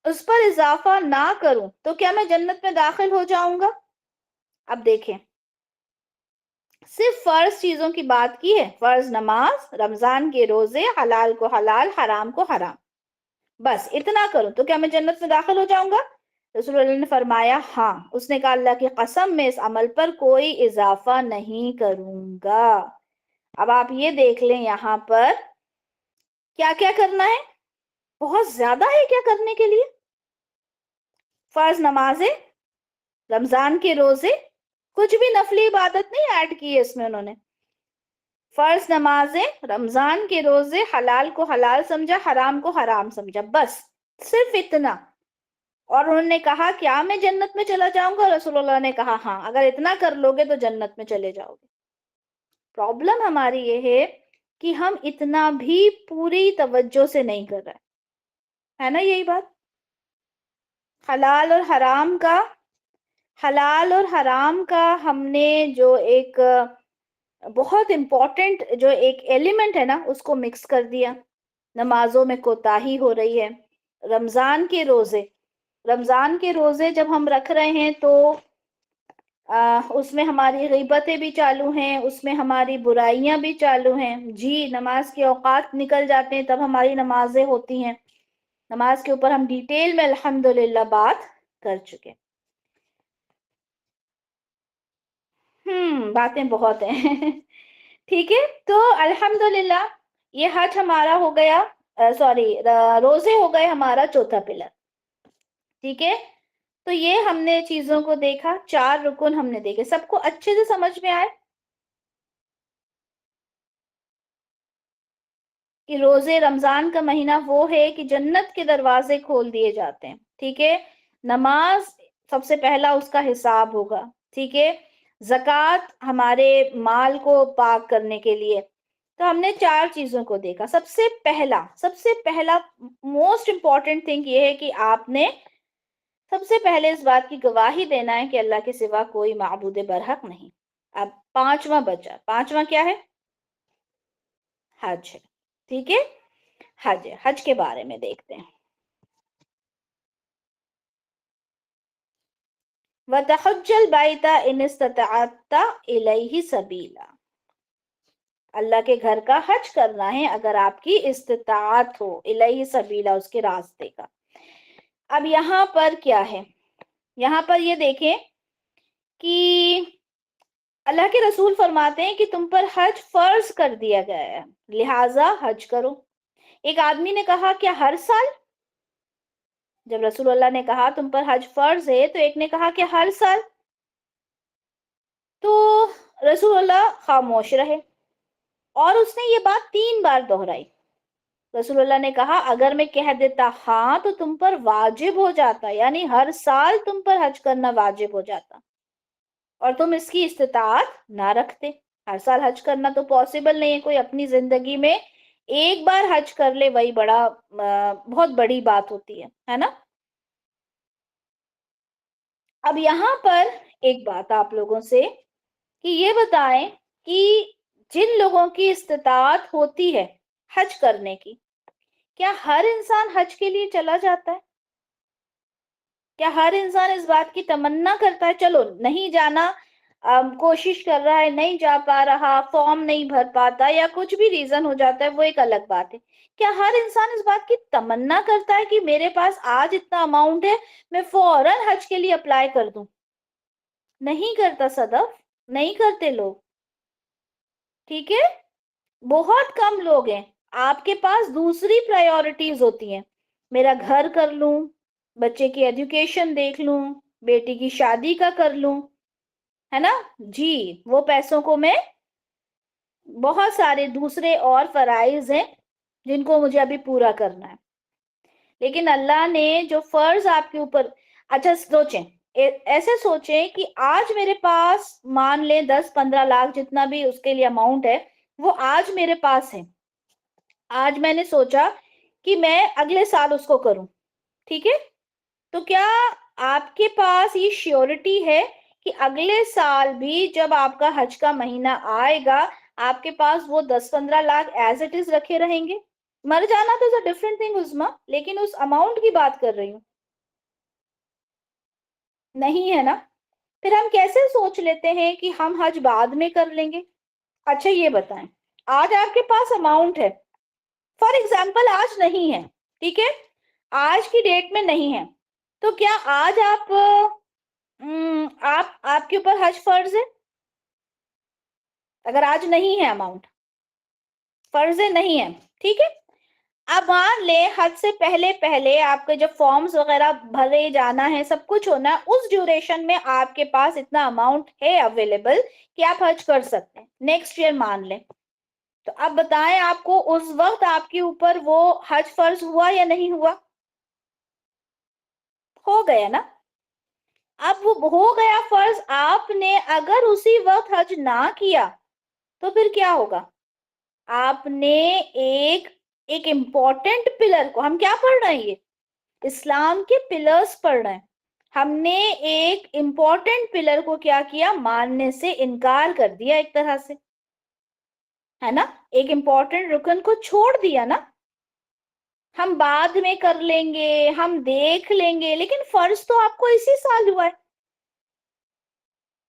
اس پر اضافہ نہ کروں تو کیا میں جنت میں داخل ہو جاؤں گا؟ اب دیکھیں، صرف فرض چیزوں کی بات کی ہے، فرض نماز، رمضان کے روزے، حلال کو حلال، حرام کو حرام، بس اتنا کروں تو کیا میں جنت میں داخل ہو جاؤں گا؟ رسول اللہ نے فرمایا ہاں۔ اس نے کہا اللہ کی قسم میں اس عمل پر کوئی اضافہ نہیں کروں گا۔ اب آپ یہ دیکھ لیں یہاں پر کیا کیا کرنا ہے، بہت زیادہ ہے کیا کرنے کے لیے۔ فرض نمازیں، رمضان کے روزے، کچھ بھی نفلی عبادت نہیں ایڈ کی ہے اس میں انہوں نے، فرض نمازیں، رمضان کے روزے، حلال کو حلال سمجھا، حرام کو حرام سمجھا، بس صرف اتنا۔ اور انہوں نے کہا کیا میں جنت میں چلا جاؤں گا؟ رسول اللہ نے کہا ہاں، اگر اتنا کر لو گے تو جنت میں چلے جاؤ گے۔ پرابلم ہماری یہ ہے کہ ہم اتنا بھی پوری توجہ سے نہیں کر رہے، ہے نا یہی بات؟ حلال اور حرام کا، حلال اور حرام کا ہم نے جو ایک بہت امپورٹنٹ جو ایک ایلیمنٹ ہے نا، اس کو مکس کر دیا، نمازوں میں کوتاہی ہو رہی ہے۔ رمضان کے روزے، رمضان کے روزے جب ہم رکھ رہے ہیں تو اس میں ہماری غیبتیں بھی چالو ہیں، اس میں ہماری برائیاں بھی چالو ہیں، جی نماز کے اوقات نکل جاتے ہیں تب ہماری نمازیں ہوتی ہیں۔ نماز کے اوپر ہم ڈیٹیل میں الحمدللہ بات کر چکے، باتیں بہت ہیں۔ ٹھیک ہے، تو الحمدللہ یہ حج ہمارا ہو گیا، سوری روزے ہو گئے ہمارا چوتھا پلر، ٹھیک ہے۔ تو یہ ہم نے چیزوں کو دیکھا، 4 رکن ہم نے دیکھے، سب کو اچھے سے سمجھ میں آئے کہ روزے رمضان کا مہینہ وہ ہے کہ جنت کے دروازے کھول دیے جاتے ہیں، ٹھیک ہے۔ نماز سب سے پہلا اس کا حساب ہوگا، ٹھیک ہے۔ زکوٰۃ ہمارے مال کو پاک کرنے کے لیے۔ تو ہم نے 4 چیزوں کو دیکھا۔ سب سے پہلا موسٹ امپورٹنٹ تھنگ یہ ہے کہ آپ نے سب سے پہلے اس بات کی گواہی دینا ہے کہ اللہ کے سوا کوئی معبود برحق نہیں۔ اب 5واں بچا، 5واں کیا ہے؟ حج ہے، ٹھیک ہے، حج ہے۔ حج کے بارے میں دیکھتے ہیں۔ وَتَحُجَّ الْبَيْتَ إِنِ اسْتَطَعْتَ إِلَيْهِ سَبِيلًا، اللہ کے گھر کا حج کرنا ہے اگر آپ کی استطاعت ہو، الیہ سبیلا، اس کے راستے کا۔ اب یہاں پر کیا ہے؟ یہاں پر یہ دیکھیں کہ اللہ کے رسول فرماتے ہیں کہ تم پر حج فرض کر دیا گیا ہے، لہٰذا حج کرو۔ ایک آدمی نے کہا کیا ہر سال؟ جب رسول اللہ نے کہا تم پر حج فرض ہے تو ایک نے کہا کہ ہر سال، تو رسول اللہ خاموش رہے اور اس نے یہ بات 3 بار دہرائی. رسول اللہ نے کہا اگر میں کہہ دیتا ہاں تو تم پر واجب ہو جاتا، یعنی ہر سال تم پر حج کرنا واجب ہو جاتا، اور تم اس کی استطاعت نہ رکھتے. ہر سال حج کرنا تو پاسبل نہیں ہے، کوئی اپنی زندگی میں ایک بار حج کر لے وہی بہت بڑی بات ہوتی ہے نا. اب یہاں پر ایک بات آپ لوگوں سے کہ یہ بتائیں کہ جن لوگوں کی استطاعت ہوتی ہے حج کرنے کی، کیا ہر انسان حج کے لیے چلا جاتا ہے؟ کیا ہر انسان اس بات کی تمنا کرتا ہے چلو نہیں جانا، کوشش کر رہا ہے نہیں جا پا رہا، فارم نہیں بھر پاتا یا کچھ بھی ریزن ہو جاتا ہے، وہ ایک الگ بات ہے. کیا ہر انسان اس بات کی تمنا کرتا ہے کہ میرے پاس آج اتنا اماؤنٹ ہے میں فوراً حج کے لیے اپلائی کر دوں؟ نہیں کرتا صدف، نہیں کرتے لوگ. ٹھیک ہے، بہت کم لوگ ہیں. آپ کے پاس دوسری پرائیورٹیز ہوتی ہیں، میرا گھر کر لوں، بچے کی ایجوکیشن دیکھ لوں، بیٹی کی شادی کا کر لوں، ہے نا جی. وہ پیسوں کو میں بہت سارے دوسرے اور فرائض ہیں جن کو مجھے ابھی پورا کرنا ہے. لیکن اللہ نے جو فرض آپ کے اوپر، اچھا سوچیں، ایسے سوچیں کہ آج میرے پاس مان لیں 10-15 لاکھ جتنا بھی اس کے لیے اماؤنٹ ہے وہ آج میرے پاس ہے. آج میں نے سوچا کہ میں اگلے سال اس کو کروں، ٹھیک ہے. تو کیا آپ کے پاس یہ شیورٹی ہے کہ اگلے سال بھی جب آپ کا حج کا مہینہ آئے گا آپ کے پاس وہ 10-15 لاکھ ایز اٹ از رکھے رہیں گے؟ مر جانا تو ڈفرنٹ تھنگ عظما، لیکن اس اماؤنٹ کی بات کر رہی ہوں. نہیں ہے نا. پھر ہم کیسے سوچ لیتے ہیں کہ ہم حج بعد میں کر لیں گے؟ اچھا یہ بتائیں، آج آپ کے پاس اماؤنٹ ہے، فار ایگزامپل آج نہیں ہے، ٹھیک ہے، آج کی ڈیٹ میں نہیں ہے، تو کیا آج آپ کے اوپر حج فرض ہے؟ اگر آج نہیں ہے اماؤنٹ، فرض نہیں ہے، ٹھیک ہے. اب مان لیں حج سے پہلے پہلے آپ کے جب فارمز وغیرہ بھرے جانا ہے، سب کچھ ہونا ہے، اس ڈیوریشن میں آپ کے پاس اتنا اماؤنٹ ہے اویلیبل کہ آپ حج کر سکتے ہیں، نیکسٹ ایئر مان لیں. تو اب بتائیں آپ کو اس وقت آپ کے اوپر وہ حج فرض ہوا یا نہیں ہوا؟ ہو گیا نا. اب وہ ہو گیا فرض، آپ نے اگر اسی وقت حج نہ کیا تو پھر کیا ہوگا؟ آپ نے ایک امپورٹنٹ پلر کو، ہم کیا پڑھ رہے ہیں، یہ اسلام کے پلرز پڑھ رہے ہیں، ہم نے ایک امپورٹنٹ پلر کو کیا کیا؟ ماننے سے انکار کر دیا ایک طرح سے، ہے نا. ایک امپورٹنٹ رکن کو چھوڑ دیا نا. ہم بعد میں کر لیں گے، ہم دیکھ لیں گے، لیکن فرض تو آپ کو اسی سال ہوا ہے.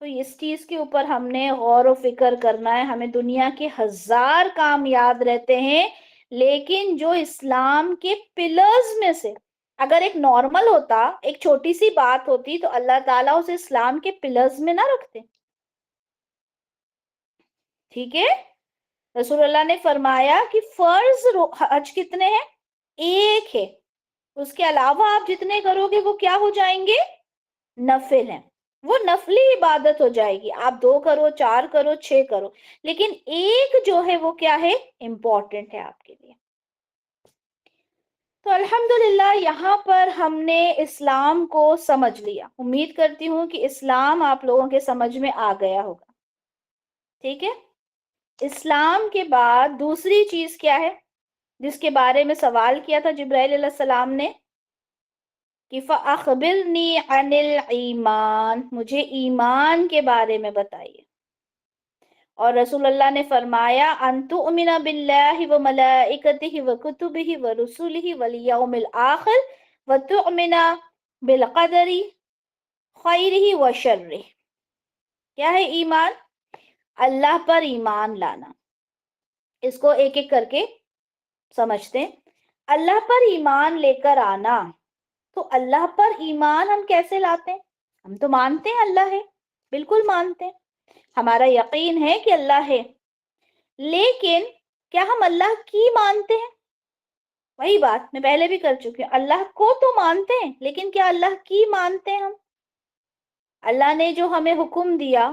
تو اس چیز کے اوپر ہم نے غور و فکر کرنا ہے. ہمیں دنیا کے 1000 کام یاد رہتے ہیں، لیکن جو اسلام کے پلرز میں سے اگر ایک نارمل ہوتا، ایک چھوٹی سی بات ہوتی، تو اللہ تعالیٰ اسے اسلام کے پلرز میں نہ رکھتے. ٹھیک ہے. رسول اللہ نے فرمایا کہ فرض حج کتنے ہیں؟ ایک ہے، اس کے علاوہ آپ جتنے کرو گے وہ کیا ہو جائیں گے؟ نفل ہیں. وہ نفلی عبادت ہو جائے گی، آپ 2 کرو، 4 کرو، 6 کرو، لیکن ایک جو ہے وہ کیا ہے؟ امپورٹنٹ ہے آپ کے لیے. تو الحمدللہ یہاں پر ہم نے اسلام کو سمجھ لیا. امید کرتی ہوں کہ اسلام آپ لوگوں کے سمجھ میں آ گیا ہوگا. ٹھیک ہے. اسلام کے بعد دوسری چیز کیا ہے جس کے بارے میں سوال کیا تھا جبرائیل علیہ السلام نے کہ فَأَخْبِرْنِي عَنِ الْإِيمَانِ، مجھے ایمان کے بارے میں بتائیے. اور رسول اللہ نے فرمایا ان تؤمن باللہ وملائکتہ وکتبہ ورسلہ والیوم الآخر وتؤمن بالقدر خیرہ وشرہ. کیا ہے ایمان؟ اللہ پر ایمان لانا. اس کو ایک ایک کر کے سمجھتے ہیں. اللہ پر ایمان لے کر آنا، تو اللہ پر ایمان ہم کیسے لاتے ہیں؟ ہم تو مانتے ہیں اللہ ہے، بالکل مانتے ہیں، ہمارا یقین ہے کہ اللہ ہے، لیکن کیا ہم اللہ کی مانتے ہیں؟ وہی بات میں پہلے بھی کر چکی ہوں، اللہ کو تو مانتے ہیں لیکن کیا اللہ کی مانتے ہیں ہم؟ اللہ نے جو ہمیں حکم دیا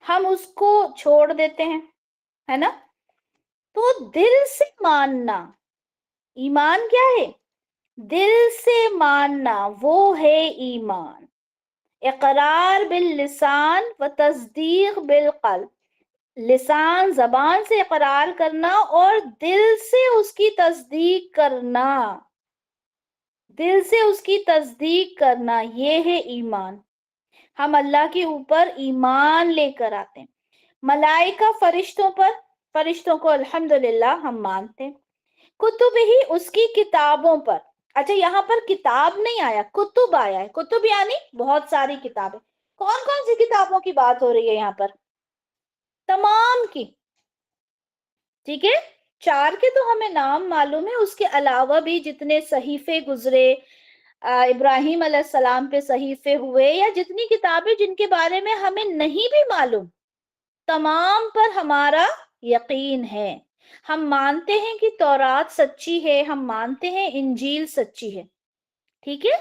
ہم اس کو چھوڑ دیتے ہیں، ہے نا؟ تو دل سے ماننا، ایمان کیا ہے؟ دل سے ماننا، وہ ہے ایمان۔ اقرار باللسان و تصدیق بالقلب، لسان زبان سے اقرار کرنا اور دل سے اس کی تصدیق کرنا، دل سے اس کی تصدیق کرنا، یہ ہے ایمان۔ ہم اللہ کے اوپر ایمان لے کر آتے ہیں، ملائکہ فرشتوں پر، فرشتوں کو الحمدللہ ہم مانتے ہیں، کتب ہی اس کی کتابوں پر۔ اچھا یہاں پر کتاب نہیں آیا، کتب آیا ہے، کتب یعنی بہت ساری کتابیں۔ کون کون سی کتابوں کی بات ہو رہی ہے یہاں پر؟ تمام کی، ٹھیک ہے؟ 4 کے تو ہمیں نام معلوم ہے، اس کے علاوہ بھی جتنے صحیفے گزرے، ابراہیم علیہ السلام پہ صحیفے ہوئے، یا جتنی کتابیں جن کے بارے میں ہمیں نہیں بھی معلوم، تمام پر ہمارا یقین ہے۔ ہم مانتے ہیں کہ تورات سچی ہے، ہم مانتے ہیں انجیل سچی ہے، ٹھیک ہے؟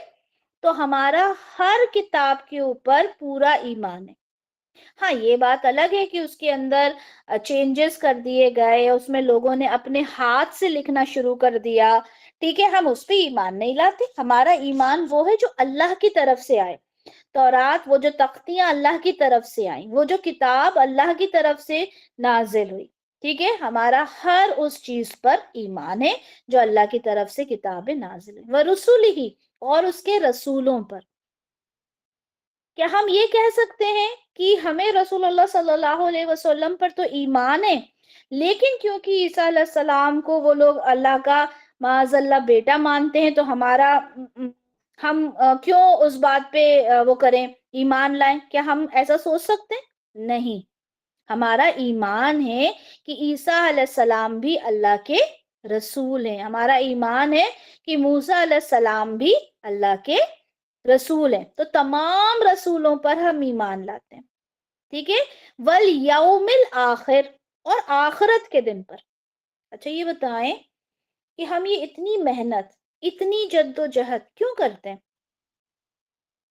تو ہمارا ہر کتاب کے اوپر پورا ایمان ہے۔ ہاں یہ بات الگ ہے کہ اس کے اندر چینجز کر دیے گئے، اس میں لوگوں نے اپنے ہاتھ سے لکھنا شروع کر دیا، ٹھیک ہے؟ ہم اس پہ ایمان نہیں لاتے، ہمارا ایمان وہ ہے جو اللہ کی طرف سے آئے۔ تورات وہ جو تختیاں اللہ کی طرف سے آئیں، وہ جو کتاب اللہ کی طرف سے نازل ہوئی، ٹھیک ہے؟ ہمارا ہر اس چیز پر ایمان ہے جو اللہ کی طرف سے کتابیں نازل ہوئی، وَرُسُلِهِ، اور اس کے رسولوں پر۔ کیا ہم یہ کہہ سکتے ہیں کہ ہمیں رسول اللہ صلی اللہ علیہ وسلم پر تو ایمان ہے، لیکن کیونکہ عیسیٰ علیہ السلام کو وہ لوگ اللہ کا معاذ اللہ بیٹا مانتے ہیں تو ہمارا ہم کیوں اس بات پہ وہ کریں، ایمان لائیں؟ کیا ہم ایسا سوچ سکتے ہیں؟ نہیں، ہمارا ایمان ہے کہ عیسیٰ علیہ السلام بھی اللہ کے رسول ہیں، ہمارا ایمان ہے کہ موسیٰ علیہ السلام بھی اللہ کے رسول ہیں، تو تمام رسولوں پر ہم ایمان لاتے ہیں، ٹھیک ہے؟ والیوم الآخر، اور آخرت کے دن پر۔ اچھا یہ بتائیں کہ ہم یہ اتنی محنت، اتنی جد و جہد کیوں کرتے ہیں؟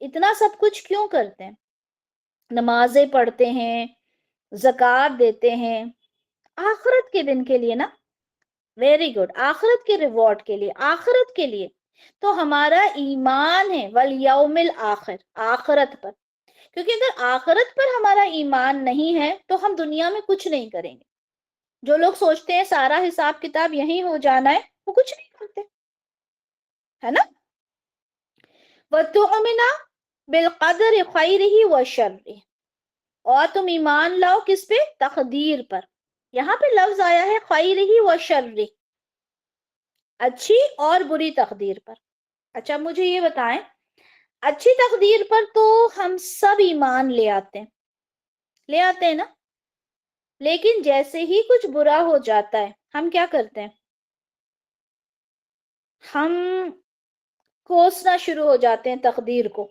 اتنا سب کچھ کیوں کرتے ہیں؟ نمازیں پڑھتے ہیں، زکوٰۃ دیتے ہیں، آخرت کے دن کے لیے نا، ویری گڈ، آخرت کے ریوارڈ کے لیے، آخرت کے لیے۔ تو ہمارا ایمان ہے والیوم الآخر، آخرت پر، کیونکہ اگر آخرت پر ہمارا ایمان نہیں ہے تو ہم دنیا میں کچھ نہیں کریں گے۔ جو لوگ سوچتے ہیں سارا حساب کتاب یہیں ہو جانا ہے، وہ کچھ نہیں کرتے، ہے نا؟ وَتُؤْمِنَ بِالْقَدْرِ خَيْرِهِ وَشَرِّهِ، اور تم ایمان لاؤ کس پہ؟ تقدیر پر۔ یہاں پہ لفظ آیا ہے خَيْرِهِ وَشَرِّهِ، اچھی اور بری تقدیر پر۔ اچھا مجھے یہ بتائیں، اچھی تقدیر پر تو ہم سب ایمان لے آتے ہیں، لے آتے ہیں نا؟ لیکن جیسے ہی کچھ برا ہو جاتا ہے ہم کیا کرتے ہیں؟ ہم کوسنا شروع ہو جاتے ہیں تقدیر کو،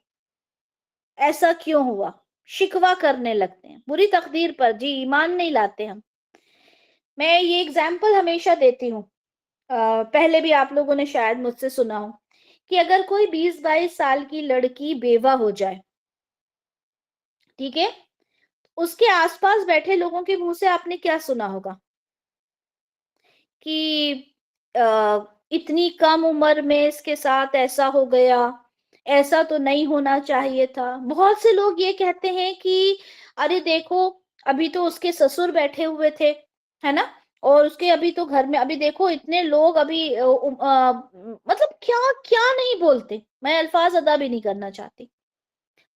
ایسا کیوں ہوا، شکوہ کرنے لگتے ہیں بری تقدیر پر، جی ایمان نہیں لاتے ہم۔ میں یہ اگزامپل ہمیشہ دیتی ہوں، پہلے بھی آپ لوگوں نے شاید مجھ سے سنا ہو کہ اگر کوئی 20-22 سال کی لڑکی بیوہ ہو جائے، ٹھیک ہے؟ اس کے آس پاس بیٹھے لوگوں کے منہ سے آپ نے کیا سنا ہوگا کہ اتنی کم عمر میں اس کے ساتھ ایسا ہو گیا، ایسا تو نہیں ہونا چاہیے تھا۔ بہت سے لوگ یہ کہتے ہیں کہ ارے دیکھو ابھی تو اس کے سسر بیٹھے ہوئے تھے، ہے نا؟ اور اس کے ابھی تو گھر میں ابھی دیکھو اتنے لوگ ابھی مطلب کیا کیا نہیں بولتے، میں الفاظ ادا بھی نہیں کرنا چاہتی۔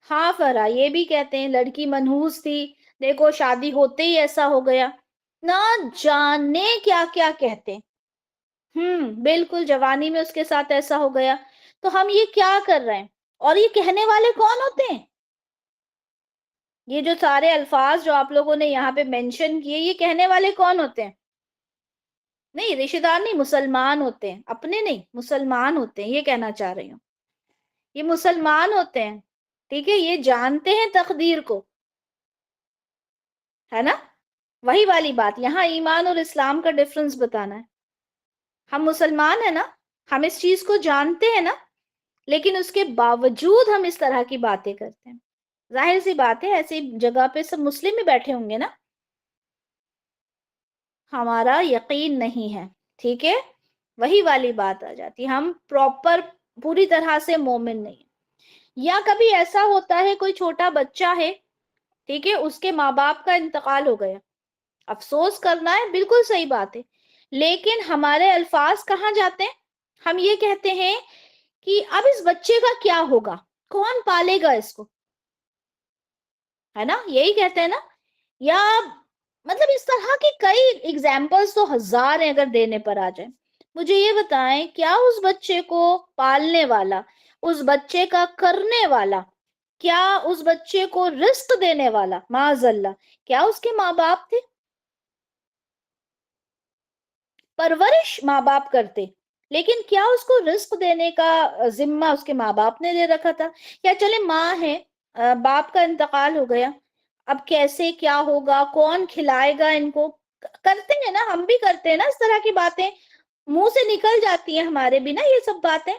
ہاں فرا یہ بھی کہتے ہیں لڑکی منحوس تھی، دیکھو شادی ہوتے ہی ایسا ہو گیا، نہ جانے کیا کیا کہتے ہیں۔ بالکل جوانی میں اس کے ساتھ ایسا ہو گیا، تو ہم یہ کیا کر رہے ہیں؟ اور یہ کہنے والے کون ہوتے ہیں؟ یہ جو سارے الفاظ جو آپ لوگوں نے یہاں پہ مینشن کیے، یہ کہنے والے کون ہوتے ہیں؟ نہیں رشتہ دار نہیں، مسلمان ہوتے ہیں، اپنے نہیں، مسلمان ہوتے ہیں، یہ کہنا چاہ رہی ہوں، یہ مسلمان ہوتے ہیں، ٹھیک ہے؟ یہ جانتے ہیں تقدیر کو، ہے نا؟ وہی والی بات، یہاں ایمان اور اسلام کا ڈفرنس بتانا ہے۔ ہم مسلمان ہیں نا، ہم اس چیز کو جانتے ہیں نا، لیکن اس کے باوجود ہم اس طرح کی باتیں کرتے ہیں. ظاہر سی بات ہے ایسی جگہ پہ سب مسلم ہی بیٹھے ہوں گے نا. ہمارا یقین نہیں ہے، ٹھیک ہے، وہی والی بات آ جاتی، ہم پراپر پوری طرح سے مومن نہیں. یا کبھی ایسا ہوتا ہے کوئی چھوٹا بچہ ہے، ٹھیک ہے، اس کے ماں باپ کا انتقال ہو گیا، افسوس کرنا ہے، بالکل صحیح بات ہے، لیکن ہمارے الفاظ کہاں جاتے ہیں؟ ہم یہ کہتے ہیں کہ اب اس بچے کا کیا ہوگا، کون پالے گا اس کو، ہے نا، یہی کہتے ہیں نا. یا مطلب اس طرح کی کئی ایگزامپلس تو ہزار ہیں اگر دینے پر آ جائیں. مجھے یہ بتائیں، کیا اس بچے کو پالنے والا، اس بچے کا کرنے والا، کیا اس بچے کو رزق دینے والا معاذ اللہ کیا اس کے ماں باپ تھے؟ پرورش ماں باپ کرتے، لیکن کیا اس کو رزق دینے کا ذمہ اس کے ماں باپ نے دے رکھا تھا؟ یا چلے ماں ہے، باپ کا انتقال ہو گیا، اب کیسے کیا ہوگا، کون کھلائے گا ان کو؟ کرتے ہیں نا، ہم بھی کرتے ہیں نا اس طرح کی باتیں، منہ سے نکل جاتی ہیں ہمارے بھی نا یہ سب باتیں.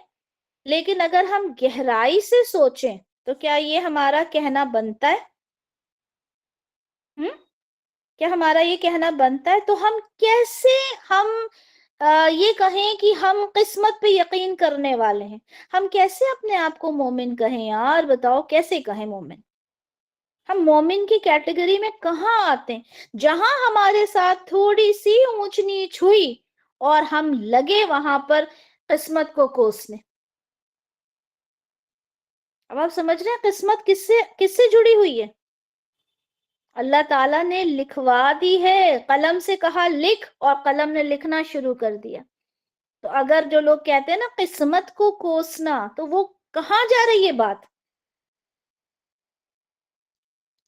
لیکن اگر ہم گہرائی سے سوچیں تو کیا یہ ہمارا کہنا بنتا ہے؟ کیا ہمارا یہ کہنا بنتا ہے؟ تو ہم کیسے ہم یہ کہیں کہ ہم قسمت پہ یقین کرنے والے ہیں؟ ہم کیسے اپنے آپ کو مومن کہیں یار؟ بتاؤ کیسے کہیں مومن؟ ہم مومن کی کیٹیگری میں کہاں آتے ہیں؟ جہاں ہمارے ساتھ تھوڑی سی اونچ نیچ ہوئی اور ہم لگے وہاں پر قسمت کو کوسنے. اب آپ سمجھ رہے ہیں قسمت کس سے جڑی ہوئی ہے؟ اللہ تعالیٰ نے لکھوا دی ہے، قلم سے کہا لکھ اور قلم نے لکھنا شروع کر دیا. تو اگر جو لوگ کہتے ہیں نا قسمت کو کوسنا، تو وہ کہاں جا رہی ہے بات؟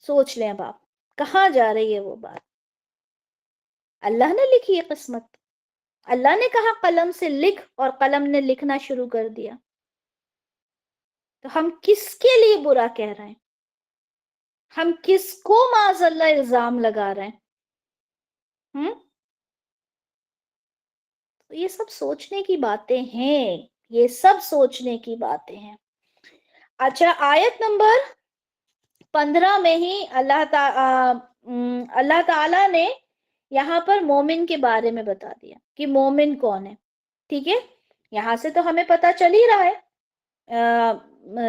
سوچ لیں اب آپ، کہاں جا رہی ہے وہ بات؟ اللہ نے لکھی ہے قسمت، اللہ نے کہا قلم سے لکھ اور قلم نے لکھنا شروع کر دیا. تو ہم کس کے لیے برا کہہ رہے ہیں؟ ہم کس کو معاذ اللہ الزام لگا رہے ہیں؟ تو یہ سب سوچنے کی باتیں ہیں، یہ سب سوچنے کی باتیں ہیں. اچھا، آیت نمبر 15 میں ہی اللہ تعالیٰ نے یہاں پر مومن کے بارے میں بتا دیا کہ مومن کون ہے. ٹھیک ہے، یہاں سے تو ہمیں پتا چل ہی رہا ہے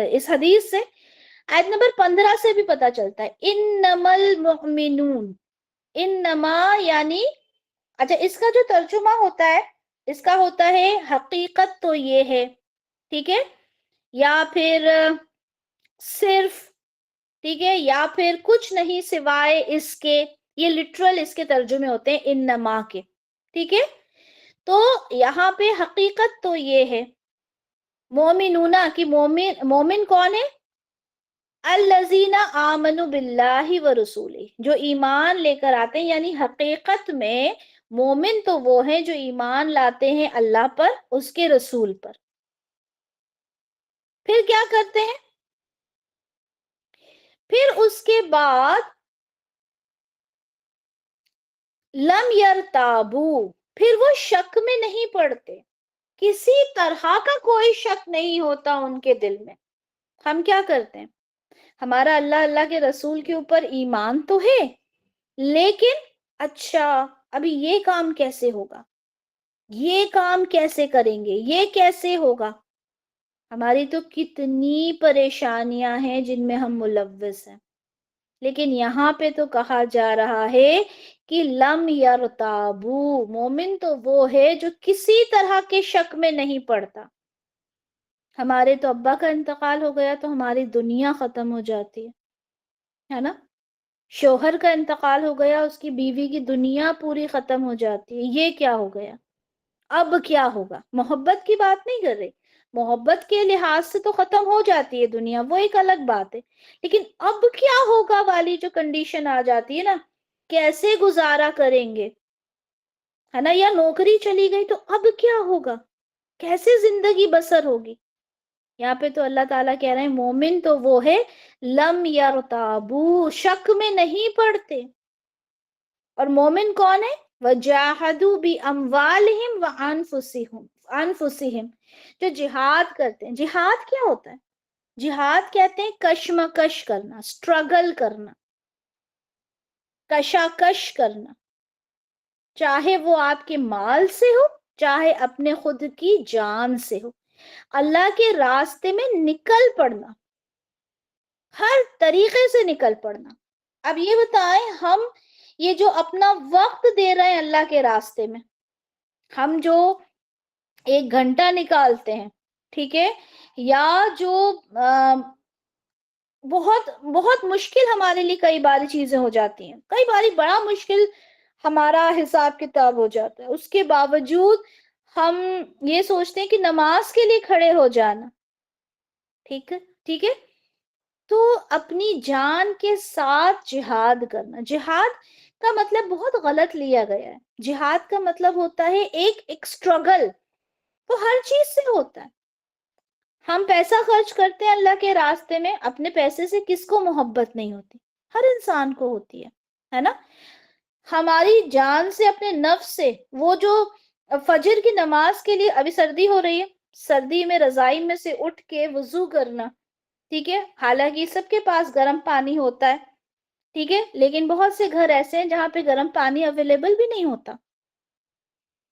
اس حدیث سے. آیت نمبر 15 سے بھی پتا چلتا ہے انما المؤمنون، انما یعنی، اچھا اس کا جو ترجمہ ہوتا ہے، اس کا ہوتا ہے حقیقت تو یہ ہے، ٹھیک ہے، یا پھر صرف، ٹھیک ہے، یا پھر کچھ نہیں سوائے اس کے. یہ لٹرل اس کے ترجمے ہوتے ہیں انما کے، ٹھیک ہے. تو یہاں پہ حقیقت تو یہ ہے مومنون کی، مومن کون ہے؟ الذین آمنوا باللہ ورسولہ، جو ایمان لے کر آتے ہیں، یعنی حقیقت میں مومن تو وہ ہیں جو ایمان لاتے ہیں اللہ پر، اس کے رسول پر. پھر کیا کرتے ہیں؟ پھر اس کے بعد لم یرتابو، پھر وہ شک میں نہیں پڑتے، کسی طرح کا کوئی شک نہیں ہوتا ان کے دل میں. ہم کیا کرتے ہیں؟ ہمارا اللہ اللہ کے رسول کے اوپر ایمان تو ہے، لیکن اچھا ابھی یہ کام کیسے ہوگا، یہ کام کیسے کریں گے، یہ کیسے ہوگا؟ ہماری تو کتنی پریشانیاں ہیں جن میں ہم ملوث ہیں. لیکن یہاں پہ تو کہا جا رہا ہے کہ لم یرتابو، مومن تو وہ ہے جو کسی طرح کے شک میں نہیں پڑتا. ہمارے تو ابا کا انتقال ہو گیا تو ہماری دنیا ختم ہو جاتی ہے نا. شوہر کا انتقال ہو گیا، اس کی بیوی کی دنیا پوری ختم ہو جاتی ہے. یہ کیا ہو گیا؟ اب کیا ہوگا؟ محبت کی بات نہیں کر رہے، محبت کے لحاظ سے تو ختم ہو جاتی ہے دنیا، وہ ایک الگ بات ہے. لیکن اب کیا ہوگا والی جو کنڈیشن آ جاتی ہے نا، کیسے گزارا کریں گے، ہے نا، یا نوکری چلی گئی تو اب کیا ہوگا، کیسے زندگی بسر ہوگی. یہاں پہ تو اللہ تعالیٰ کہہ رہے ہیں مومن تو وہ ہے لم یرتابو، شک میں نہیں پڑتے. اور مومن کون ہے؟ وَجَاهَدُوا بِأَمْوَالِهِمْ وَأَنفُسِهِمْ، انفسہم، جو جہاد کرتے ہیں. جہاد کیا ہوتا ہے؟ جہاد کہتے ہیں کشمکش کرنا، اسٹرگل کرنا، کشاکش کرنا، چاہے وہ آپ کے مال سے ہو، چاہے اپنے خود کی جان سے ہو. اللہ کے راستے میں نکل پڑنا، ہر طریقے سے نکل پڑنا. اب یہ بتائیں، ہم یہ جو اپنا وقت دے رہے ہیں اللہ کے راستے میں، ہم جو 1 گھنٹہ نکالتے ہیں، ٹھیک ہے، یا جو بہت بہت مشکل ہمارے لیے کئی باری چیزیں ہو جاتی ہیں، کئی باری بڑا مشکل ہمارا حساب کتاب ہو جاتا ہے، اس کے باوجود ہم یہ سوچتے ہیں کہ نماز کے لیے کھڑے ہو جانا. ٹھیک ہے، ٹھیک ہے، تو اپنی جان کے ساتھ جہاد کرنا. جہاد کا مطلب بہت غلط لیا گیا ہے. جہاد کا مطلب ہوتا ہے ایک اسٹرگل. تو ہر چیز سے ہوتا ہے. ہم پیسہ خرچ کرتے ہیں اللہ کے راستے میں، اپنے پیسے سے کس کو محبت نہیں ہوتی؟ ہر انسان کو ہوتی ہے نا. ہماری جان سے، اپنے نفس سے، وہ جو فجر کی نماز کے لیے، ابھی سردی ہو رہی ہے، سردی میں رضائی میں سے اٹھ کے وضو کرنا، ٹھیک ہے، حالانکہ سب کے پاس گرم پانی ہوتا ہے، ٹھیک ہے، لیکن بہت سے گھر ایسے ہیں جہاں پہ گرم پانی اویلیبل بھی نہیں ہوتا.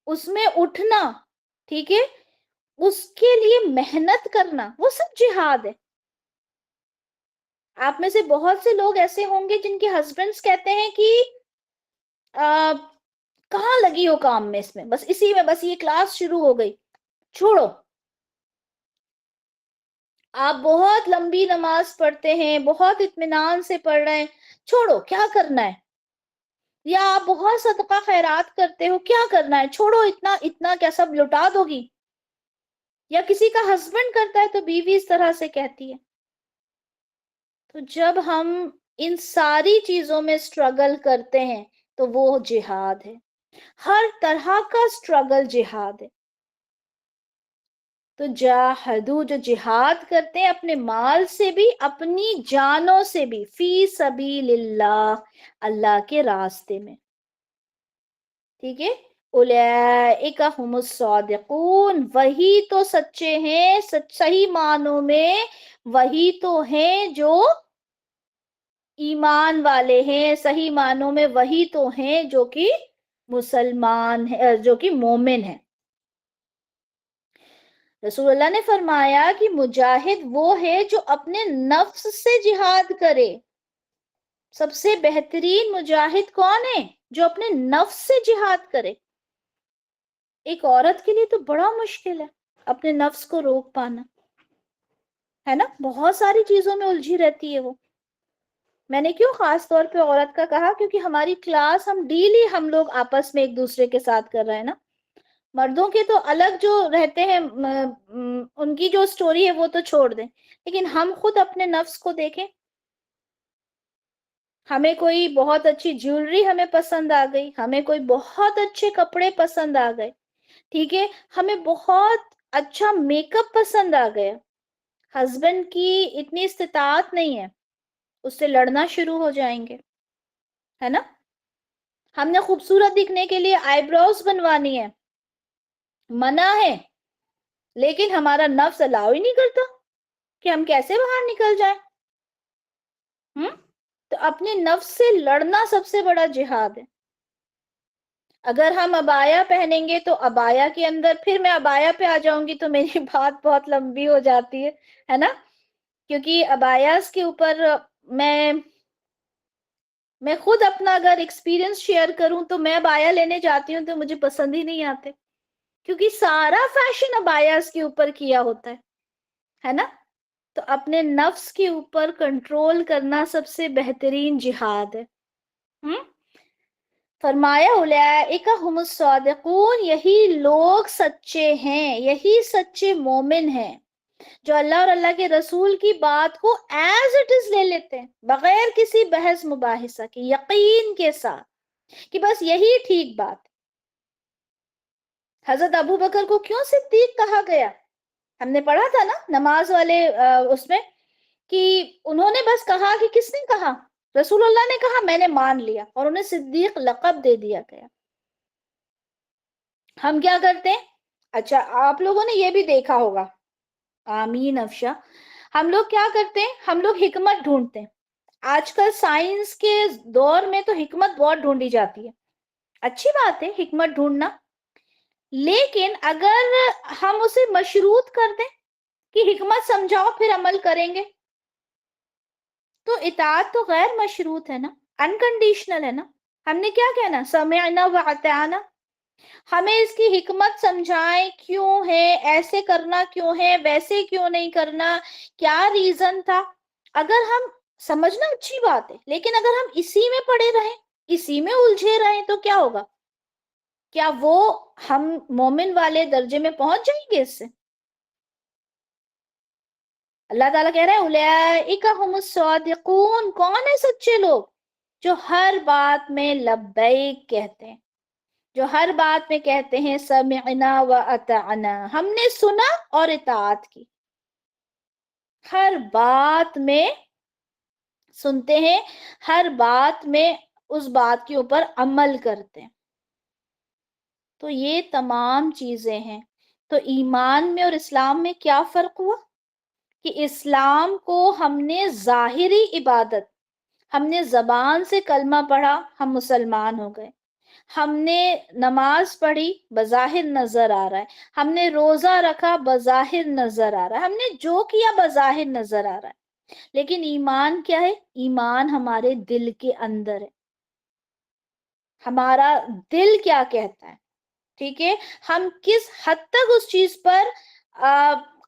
اس میں اٹھنا، ٹھیک ہے، اس کے لیے محنت کرنا، وہ سب جہاد ہے. آپ میں سے بہت سے لوگ ایسے ہوں گے جن کے ہسبینڈز کہتے ہیں کہ کہاں لگی ہو کام میں، اس میں بس، اسی میں بس، یہ کلاس شروع ہو گئی، چھوڑو. آپ بہت لمبی نماز پڑھتے ہیں، بہت اطمینان سے پڑھ رہے ہیں، چھوڑو، کیا کرنا ہے. یا آپ بہت صدقہ خیرات کرتے ہو، کیا کرنا ہے، چھوڑو، اتنا اتنا کیا سب لٹا دو گی. یا کسی کا ہسبینڈ کرتا ہے تو بیوی اس طرح سے کہتی ہے. تو جب ہم ان ساری چیزوں میں اسٹرگل کرتے ہیں تو وہ جہاد ہے. ہر طرح کا اسٹرگل جہاد ہے. تو جاہدو، جو جہاد کرتے ہیں اپنے مال سے بھی، اپنی جانوں سے بھی، فی سبیل اللہ، اللہ کے راستے میں، ٹھیک ہے. اولئک هم الصادقون، وہی تو سچے ہیں، صحیح معنوں میں وہی تو ہیں جو ایمان والے ہیں، صحیح معنوں میں وہی تو ہیں جو کہ مسلمان ہیں، جو کہ مومن ہیں. رسول اللہ نے فرمایا کہ مجاہد وہ ہے جو اپنے نفس سے جہاد کرے. سب سے بہترین مجاہد کون ہے؟ جو اپنے نفس سے جہاد کرے. ایک عورت کے لیے تو بڑا مشکل ہے اپنے نفس کو روک پانا، ہے نا. بہت ساری چیزوں میں الجھی رہتی ہے وہ. میں نے کیوں خاص طور پہ عورت کا کہا؟ کیونکہ ہماری کلاس ہم ڈیلی ہم لوگ آپس میں ایک دوسرے کے ساتھ کر رہے ہیں نا. مردوں کے تو الگ جو رہتے ہیں، ان کی جو سٹوری ہے وہ تو چھوڑ دیں، لیکن ہم خود اپنے نفس کو دیکھیں. ہمیں کوئی بہت اچھی جیولری ہمیں پسند آ گئی، ہمیں کوئی بہت اچھے کپڑے پسند آ گئے، ٹھیک ہے، ہمیں بہت اچھا میک اپ پسند آ گیا. ہسبینڈ کی اتنی استطاعت نہیں ہے، اس سے لڑنا شروع ہو جائیں گے، ہے نا. ہم نے خوبصورت دکھنے کے لیے آئی بروز بنوانی ہے، منع ہے، لیکن ہمارا نفس الاؤ ہی نہیں کرتا کہ ہم کیسے باہر نکل جائیں. تو اپنے نفس سے لڑنا سب سے بڑا جہاد ہے. اگر ہم عبایا پہنیں گے تو عبایا کے اندر، پھر میں عبایا پہ آ جاؤں گی تو میری بات بہت لمبی ہو جاتی ہے نا. کیونکہ عبایاس کے اوپر میں خود اپنا اگر ایکسپیرینس شیئر کروں تو میں عبایا لینے جاتی ہوں تو مجھے پسند ہی نہیں آتے، کیونکہ سارا فیشن عبایاس کے اوپر کیا ہوتا ہے نا. تو اپنے نفس کے اوپر کنٹرول کرنا سب سے بہترین جہاد ہے. فرمایا اولئک هم الصادقون، یہی لوگ سچے ہیں، یہی سچے مومن ہیں جو اللہ اور اللہ کے رسول کی بات کو ایز اٹ از لے لیتے ہیں، بغیر کسی بحث مباحثہ کے، یقین کے ساتھ کہ بس یہی ٹھیک بات. حضرت ابو بکر کو کیوں صدیق کہا گیا؟ ہم نے پڑھا تھا نا نماز والے اس میں، کہ انہوں نے بس کہا کہ کس نے کہا؟ رسول اللہ نے کہا، میں نے مان لیا، اور انہیں صدیق لقب دے دیا گیا. ہم کیا کرتے ہیں؟ اچھا آپ لوگوں نے یہ بھی دیکھا ہوگا، آمین افشا، ہم لوگ کیا کرتے ہیں، ہم لوگ حکمت ڈھونڈتے ہیں. آج کل سائنس کے دور میں تو حکمت بہت ڈھونڈی جاتی ہے، اچھی بات ہے حکمت ڈھونڈنا، لیکن اگر ہم اسے مشروط کر دیں کہ حکمت سمجھاؤ پھر عمل کریں گے، تو اطاعت تو غیر مشروط ہے نا، انکنڈیشنل ہے نا. ہم نے کیا کہنا، سمعنا واطعنا، ہمیں اس کی حکمت سمجھائیں کیوں ہے، ایسے کرنا کیوں ہے، ویسے کیوں نہیں کرنا، کیا ریزن تھا. اگر ہم سمجھنا اچھی بات ہے، لیکن اگر ہم اسی میں پڑے رہیں، اسی میں الجھے رہیں، تو کیا ہوگا، کیا وہ ہم مومن والے درجے میں پہنچ جائیں گے اس سے؟ اللہ تعالیٰ کہہ رہے ہیں اولئک ھم الصادقون، کون ہے سچے لوگ، جو ہر بات میں لبیک کہتے ہیں، جو ہر بات میں کہتے ہیں سمعنا و اطعنا، ہم نے سنا اور اطاعت کی. ہر بات میں سنتے ہیں، ہر بات میں اس بات کے اوپر عمل کرتے ہیں. تو یہ تمام چیزیں ہیں. تو ایمان میں اور اسلام میں کیا فرق ہوا، کہ اسلام کو ہم نے ظاہری عبادت، ہم نے زبان سے کلمہ پڑھا ہم مسلمان ہو گئے، ہم نے نماز پڑھی بظاہر نظر آ رہا ہے، ہم نے روزہ رکھا بظاہر نظر آ رہا ہے، ہم نے جو کیا بظاہر نظر آ رہا ہے. لیکن ایمان کیا ہے، ایمان ہمارے دل کے اندر ہے، ہمارا دل کیا کہتا ہے، ٹھیک ہے، ہم کس حد تک اس چیز پر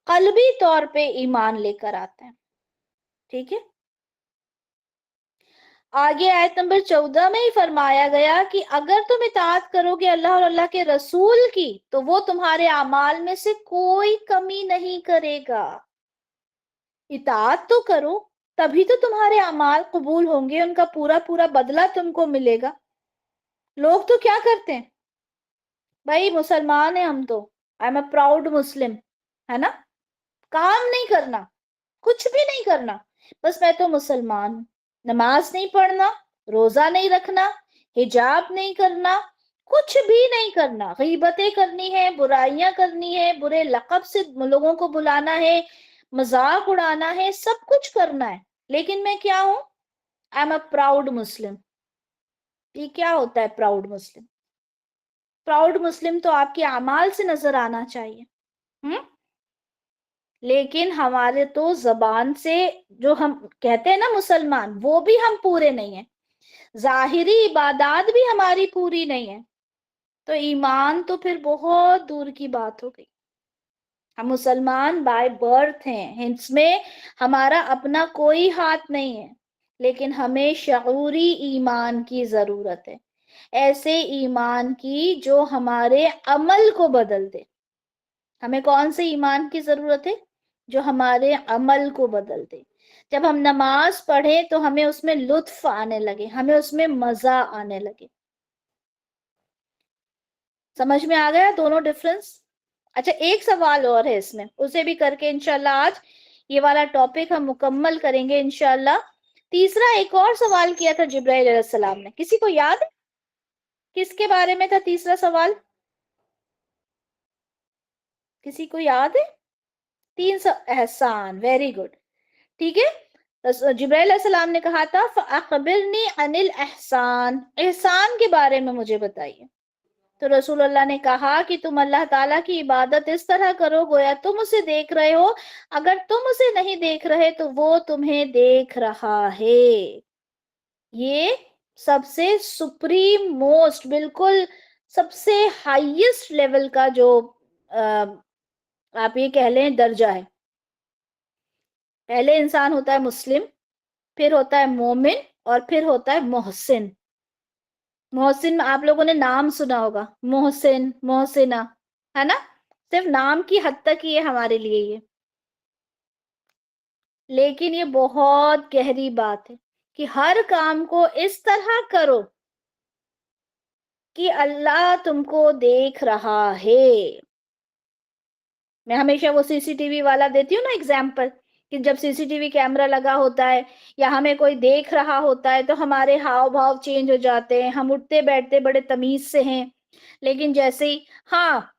قلبی طور پہ ایمان لے کر آتے ہیں. ٹھیک ہے، آگے آیت نمبر 14 میں ہی فرمایا گیا کہ اگر تم اطاعت کرو گے اللہ اور اللہ کے رسول کی، تو وہ تمہارے اعمال میں سے کوئی کمی نہیں کرے گا. اطاعت تو کرو، تبھی تو تمہارے اعمال قبول ہوں گے، ان کا پورا پورا بدلہ تم کو ملے گا. لوگ تو کیا کرتے ہیں، بھائی مسلمان ہیں ہم تو، آئی ایم اے پراؤڈ مسلم، ہے نا، کام نہیں کرنا، کچھ بھی نہیں کرنا، بس میں تو مسلمان ہوں، نماز نہیں پڑھنا، روزہ نہیں رکھنا، حجاب نہیں کرنا، کچھ بھی نہیں کرنا، غیبتیں کرنی ہے، برائیاں کرنی ہے، برے لقب سے لوگوں کو بلانا ہے، مذاق اڑانا ہے، سب کچھ کرنا ہے، لیکن میں کیا ہوں، آئی ایم اے پراؤڈ مسلم. یہ کیا ہوتا ہے پراؤڈ مسلم؟ پراؤڈ مسلم تو آپ کے اعمال سے نظر آنا چاہیے. لیکن ہمارے تو زبان سے جو ہم کہتے ہیں نا مسلمان، وہ بھی ہم پورے نہیں ہیں، ظاہری عبادات بھی ہماری پوری نہیں ہے، تو ایمان تو پھر بہت دور کی بات ہو گئی. ہم مسلمان بائی برتھ ہیں، اس میں ہمارا اپنا کوئی ہاتھ نہیں ہے، لیکن ہمیں شعوری ایمان کی ضرورت ہے، ایسے ایمان کی جو ہمارے عمل کو بدل دے. ہمیں کون سے ایمان کی ضرورت ہے، جو ہمارے عمل کو بدل دے. جب ہم نماز پڑھیں تو ہمیں اس میں لطف آنے لگے، ہمیں اس میں مزہ آنے لگے. سمجھ میں آ گیا دونوں ڈفرنس؟ اچھا ایک سوال اور ہے اس میں، اسے بھی کر کے انشاءاللہ آج یہ والا ٹاپک ہم مکمل کریں گے انشاءاللہ. تیسرا ایک اور سوال کیا تھا جبرائیل علیہ السلام نے، کسی کو یاد ہے کس کے بارے میں تھا تیسرا سوال؟ کسی کو یاد ہے؟ 300 احسان، ویری گڈ. ٹھیک ہے، جبرائیل علیہ السلام نے کہا تھا فَأَخْبِرْنِي عَنِ الْإِحْسَانِ، احسان کے بارے میں مجھے بتائیے. تو رسول اللہ نے کہا کہ تم اللہ تعالیٰ کی عبادت اس طرح کرو گویا تم اسے دیکھ رہے ہو، اگر تم اسے نہیں دیکھ رہے تو وہ تمہیں دیکھ رہا ہے. یہ سب سے سپریم موسٹ، بالکل سب سے ہائیسٹ لیول کا جو آپ یہ کہہ لیں درجہ ہے. پہلے انسان ہوتا ہے مسلم، پھر ہوتا ہے مومن، اور پھر ہوتا ہے محسن. محسن آپ لوگوں نے نام سنا ہوگا، محسن، محسنہ، ہے نا، صرف نام کی حد تک ہی ہے ہمارے لیے یہ، لیکن یہ بہت گہری بات ہے کہ ہر کام کو اس طرح کرو کہ اللہ تم کو دیکھ رہا ہے. میں ہمیشہ وہ سی سی ٹی وی والا دیتی ہوں نا ایگزامپل، کہ جب سی سی ٹی وی کیمرہ لگا ہوتا ہے یا ہمیں کوئی دیکھ رہا ہوتا ہے تو ہمارے ہاؤ بھاؤ چینج ہو جاتے ہیں، ہم اٹھتے بیٹھتے بڑے تمیز سے ہیں، لیکن جیسے ہی ہاں